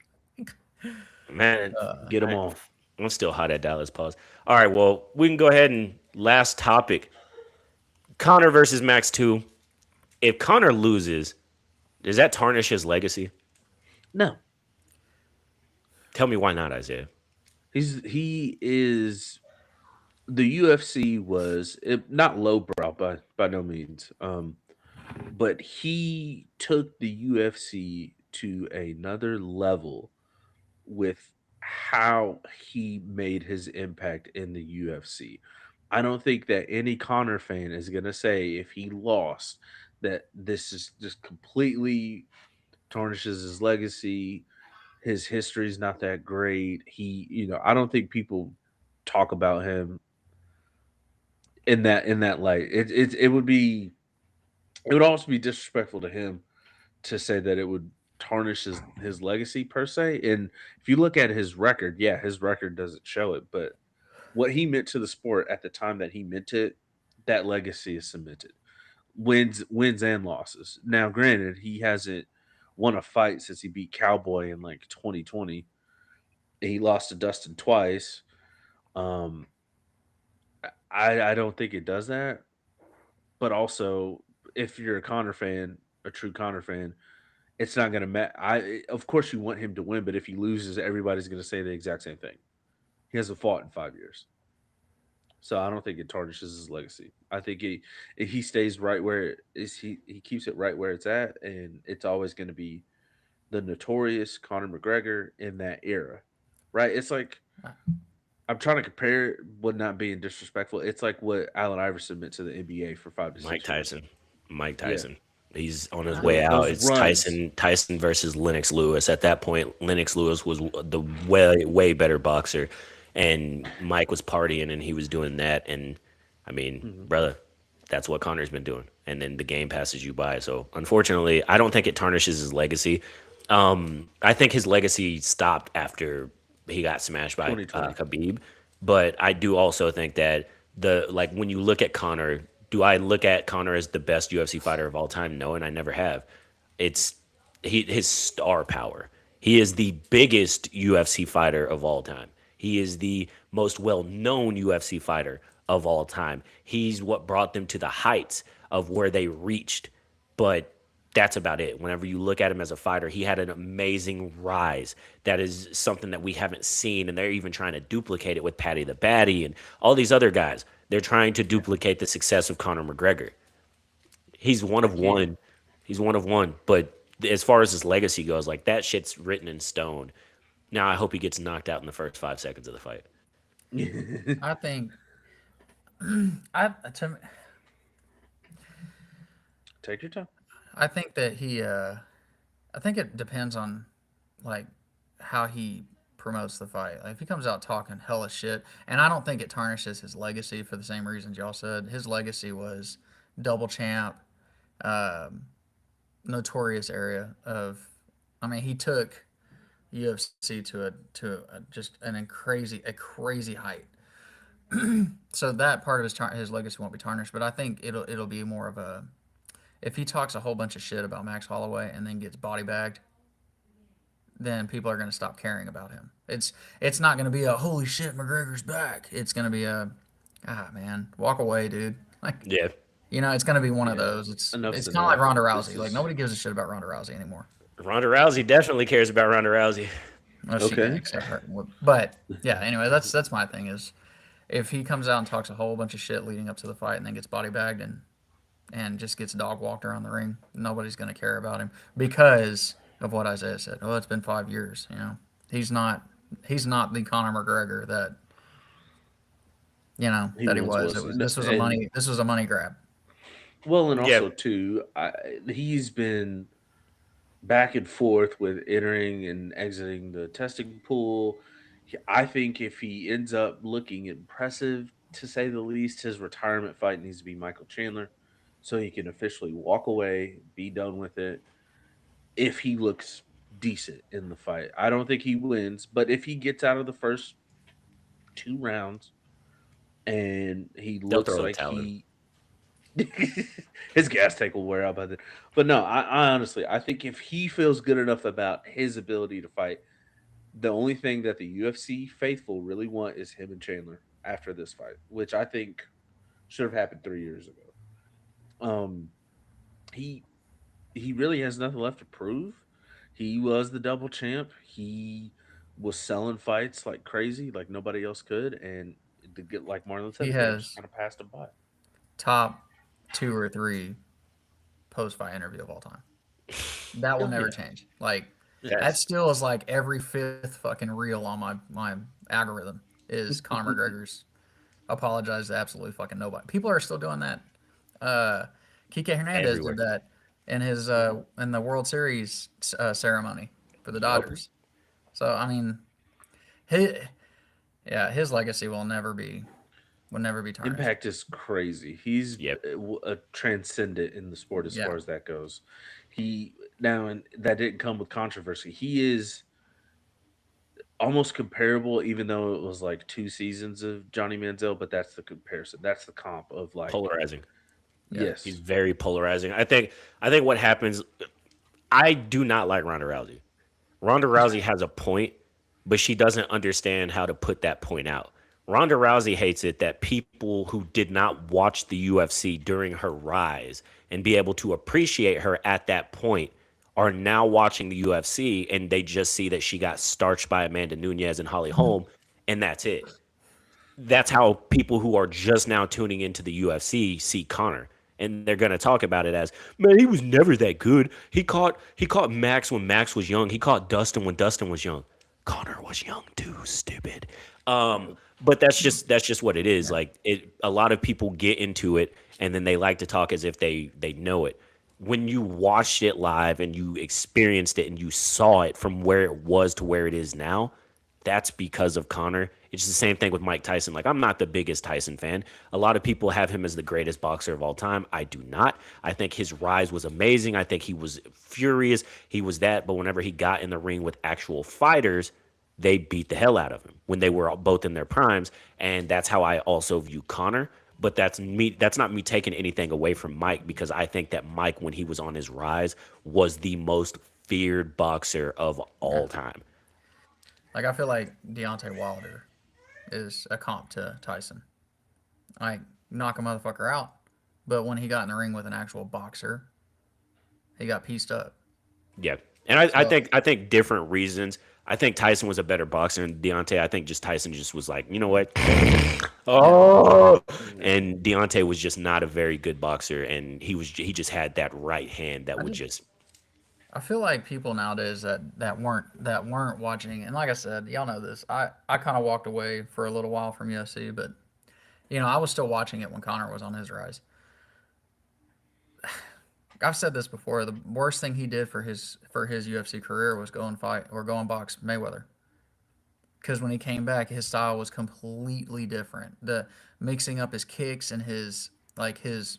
Man, Get them all. I'm still hot at Dallas. Pause. All right, well, we can go ahead and last topic. Connor versus Max 2. If Connor loses, does that tarnish his legacy? No, Tell me why not, Isaiah. he is. The UFC was not lowbrow by no means, but he took the UFC to another level with how he made his impact in the UFC. I don't think that any Connor fan is going to say if he lost that this is just completely tarnishes his legacy. His history is not that great. I don't think people talk about him in that light. It would also be disrespectful to him to say that it would tarnish his legacy per se. And if you look at his record, yeah, his record doesn't show it, but what he meant to the sport at the time that he meant it, that legacy is cemented. Wins and losses. Now, granted, he hasn't won a fight since he beat Cowboy in like 2020. He lost to Dustin twice. I don't think it does that. But also, if you're a Connor fan, a true Connor fan, it's not going to matter. Of course, you want him to win, but if he loses, everybody's going to say the exact same thing. He hasn't fought in 5 years, so I don't think it tarnishes his legacy. I think he stays right where it is. He keeps it right where it's at, and it's always going to be the notorious Conor McGregor in that era, right? It's like I'm trying to compare it, but not being disrespectful. It's like what Allen Iverson meant to the NBA for 5 to 6 Mike years. Tyson. Mike Tyson. He's on his Those way out. It's runs. Tyson versus Lennox Lewis. At that point, Lennox Lewis was the way better boxer, and Mike was partying and he was doing that. And I mean, brother, that's what Connor's been doing. And then the game passes you by. So unfortunately, I don't think it tarnishes his legacy. I think his legacy stopped after he got smashed by 2020. Khabib. But I do also think that when you look at Connor, do I look at Connor as the best UFC fighter of all time? No, and I never have. It's his star power. He is the biggest UFC fighter of all time. He is the most well-known UFC fighter of all time. He's what brought them to the heights of where they reached. But that's about it. Whenever you look at him as a fighter, he had an amazing rise. That is something that we haven't seen, and they're even trying to duplicate it with Paddy the Baddy and all these other guys. They're trying to duplicate the success of Conor McGregor. He's one of one. He's one of one. But as far as his legacy goes, like that shit's written in stone. Now I hope he gets knocked out in the first 5 seconds of the fight. I think Take your time. I think that I think it depends on like how he promotes the fight. Like, if he comes out talking hella shit, and I don't think it tarnishes his legacy for the same reasons y'all said. His legacy was double champ, notorious area of. I mean, he took UFC to just a crazy height. So that part of his legacy won't be tarnished, but I think it'll be more of a. If he talks a whole bunch of shit about Max Holloway and then gets body bagged, then people are going to stop caring about him. It's not going to be a holy shit McGregor's back. It's going to be a man, walk away, dude. Like, Yeah. it's going to be one of those. It's Enough's kind of like enough. Ronda This Rousey. Like, is- nobody gives a shit about Ronda Rousey anymore. Ronda Rousey definitely cares about Ronda Rousey. Well, she Okay. can accept her. But yeah, anyway, that's my thing is if he comes out and talks a whole bunch of shit leading up to the fight and then gets body bagged, and and just gets dog walked around the ring. Nobody's going to care about him because of what Isaiah said. Oh, it's been 5 years. He's not the Conor McGregor that He that he once was. was. This was And a money grab. well, and Yeah. also too, he's been back and forth with entering and exiting the testing pool. I think if he ends up looking impressive, to say the least, his retirement fight needs to be Michael Chandler, so he can officially walk away, be done with it. If he looks decent in the fight, I don't think he wins, but if he gets out of the first 2 rounds and he They'll looks throw the like towel in. his gas tank will wear out by then. But no, I honestly, I think if he feels good enough about his ability to fight, the only thing that the UFC faithful really want is him and Chandler after this fight, which I think should have happened 3 years ago. Um, he he really has nothing left to prove. He was the double champ. He was selling fights like crazy, like nobody else could, and to get like Marlon said, He they just has kind of passed him by. top 2 or 3 post fight interview of all time. That will Oh, never yeah. change. Like Yes. that still is like every 5th fucking reel on my algorithm is Conor McGregor's apologize to absolutely fucking nobody. People are still doing that. Kike Hernandez Everywhere. did that in his in the World Series ceremony for the Yup. Dodgers. So I mean, his legacy will never be tarnished. Impact is crazy. He's Yep. a transcendent in the sport as Yeah. far as that goes. He now and that didn't come with controversy. He is almost comparable, even though it was like 2 seasons of Johnny Manziel. But that's the comparison. That's the comp of like Polarizing. Yeah. yes, He's very polarizing. I think what happens. I do not like Ronda Rousey. Ronda Rousey has a point, but she doesn't understand how to put that point out. Ronda Rousey hates it that people who did not watch the UFC during her rise and be able to appreciate her at that point are now watching the UFC and they just see that she got starched by Amanda Nunes and Holly Holm, and that's it. That's how people who are just now tuning into the UFC see Connor. And they're gonna talk about it as, man, he was never that good. He caught Max when Max was young. He caught Dustin when Dustin was young. Connor was young too, stupid. But that's just what it is. Like a lot of people get into it and then they like to talk as if they know it. When you watched it live and you experienced it and you saw it from where it was to where it is now, that's because of Connor. It's the same thing with Mike Tyson. Like, I'm not the biggest Tyson fan. A lot of people have him as the greatest boxer of all time. I do not. I think his rise was amazing. I think he was furious. He was that. But whenever he got in the ring with actual fighters, they beat the hell out of him when they were both in their primes. And that's how I also view Connor. But that's not me taking anything away from Mike, because I think that Mike, when he was on his rise, was the most feared boxer of all time. Like I feel like Deontay Wilder is a comp to Tyson. Like knock a motherfucker out, but when he got in the ring with an actual boxer, he got pieced up. Yeah, and I So- think different reasons. I think Tyson was a better boxer than Deontay. I think just Tyson just was like, you know what? Oh, and Deontay was just not a very good boxer, and he just had that right hand that would just. I feel like people nowadays that weren't watching, and like I said, y'all know this. I kind of walked away for a little while from UFC, but I was still watching it when Conor was on his rise. I've said this before. The worst thing he did for his UFC career was go and fight or go and box Mayweather. Because when he came back, his style was completely different. The mixing up his kicks and his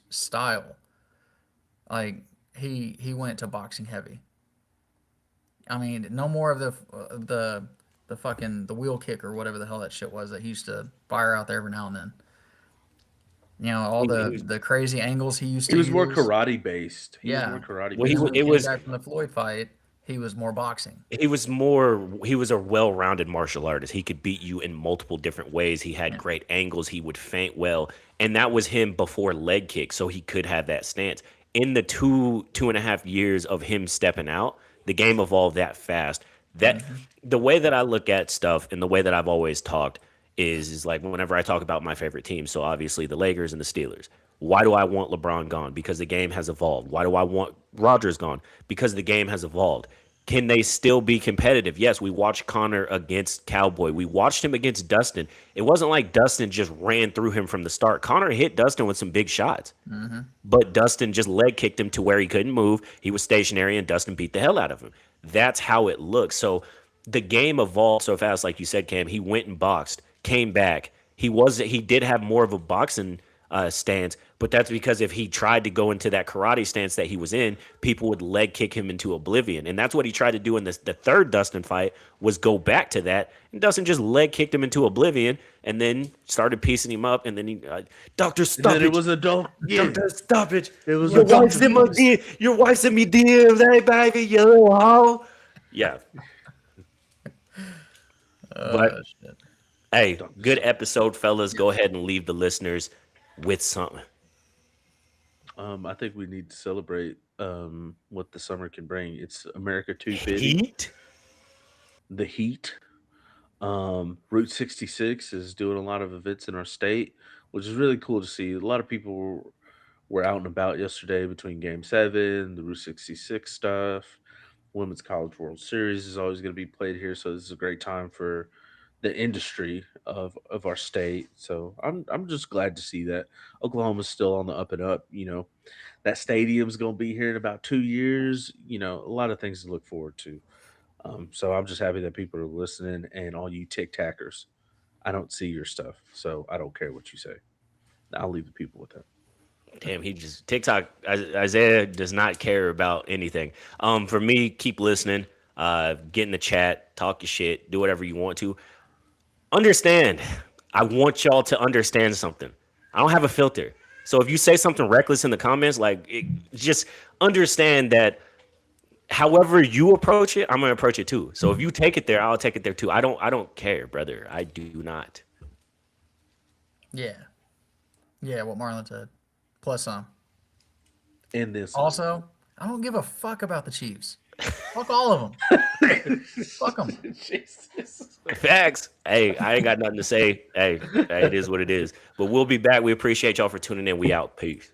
style, like he went to boxing heavy. I mean, no more of the fucking the wheel kick or whatever the hell that shit was that he used to fire out there every now and then. All the crazy angles he used to he was use. more karate based. He Yeah. was more karate Well, based. When he it came was- back from the Floyd fight, he was more boxing. He was a well-rounded martial artist. He could beat you in multiple different ways. He had great angles. He would feint well. And that was him before leg kick, so he could have that stance. In the 2.5 years of him stepping out, the game evolved that fast. That the way that I look at stuff and the way that I've always talked is like whenever I talk about my favorite teams, so obviously the Lakers and the Steelers. Why do I want LeBron gone? Because the game has evolved. Why do I want Rodgers gone? Because the game has evolved. Can they still be competitive? Yes, we watched Connor against Cowboy. We watched him against Dustin. It wasn't like Dustin just ran through him from the start. Connor hit Dustin with some big shots, but Dustin just leg kicked him to where he couldn't move. He was stationary, and Dustin beat the hell out of him. That's how it looks. So the game evolved so fast, like you said, Cam. He went and boxed, came back. He did have more of a boxing stance, but that's because if he tried to go into that karate stance that he was in, people would leg kick him into oblivion, and that's what he tried to do in the third Dustin fight, was go back to that, and Dustin just leg kicked him into oblivion, and then started piecing him up, and then he, Doctor, stop Then it! it was a dog. Yeah, Doctor, stop it! it was Your a dog. wife's in my DM. Your wife's in me DMs, hey baby, you little hoe. Yeah, but Shit. hey, good episode, fellas. Go ahead and leave the listeners with something. I think we need to celebrate what the summer can bring. It's America 250, Heat. the Heat. Route 66 is doing a lot of events in our state, which is really cool to see. A lot of people were out and about yesterday between Game 7, the Route 66 stuff. Women's College World Series is always going to be played here, so this is a great time for the industry of our state. So I'm just glad to see that Oklahoma's still on the up and up. That stadium's going to be here in about 2 years. A lot of things to look forward to. So I'm just happy that people are listening, and all you tic tackers, I don't see your stuff, so I don't care what you say. I'll leave the people with that. Damn, he just TikTok. Isaiah does not care about anything. For me, keep listening. Get in the chat, talk your shit, do whatever you want to. Understand. I want y'all to understand something. I don't have a filter. So if you say something reckless in the comments, just understand that however you approach it, I'm gonna approach it too. So if you take it there, I'll take it there too. I don't care, brother. I do not. Yeah. Yeah, what Marlon said. Plus some. And this Also, I don't give a fuck about the Chiefs. Fuck all of them. Fuck them. Jesus. Facts. Hey, I ain't got nothing to say. Hey, it is what it is. But we'll be back. We appreciate y'all for tuning in. We out. Peace.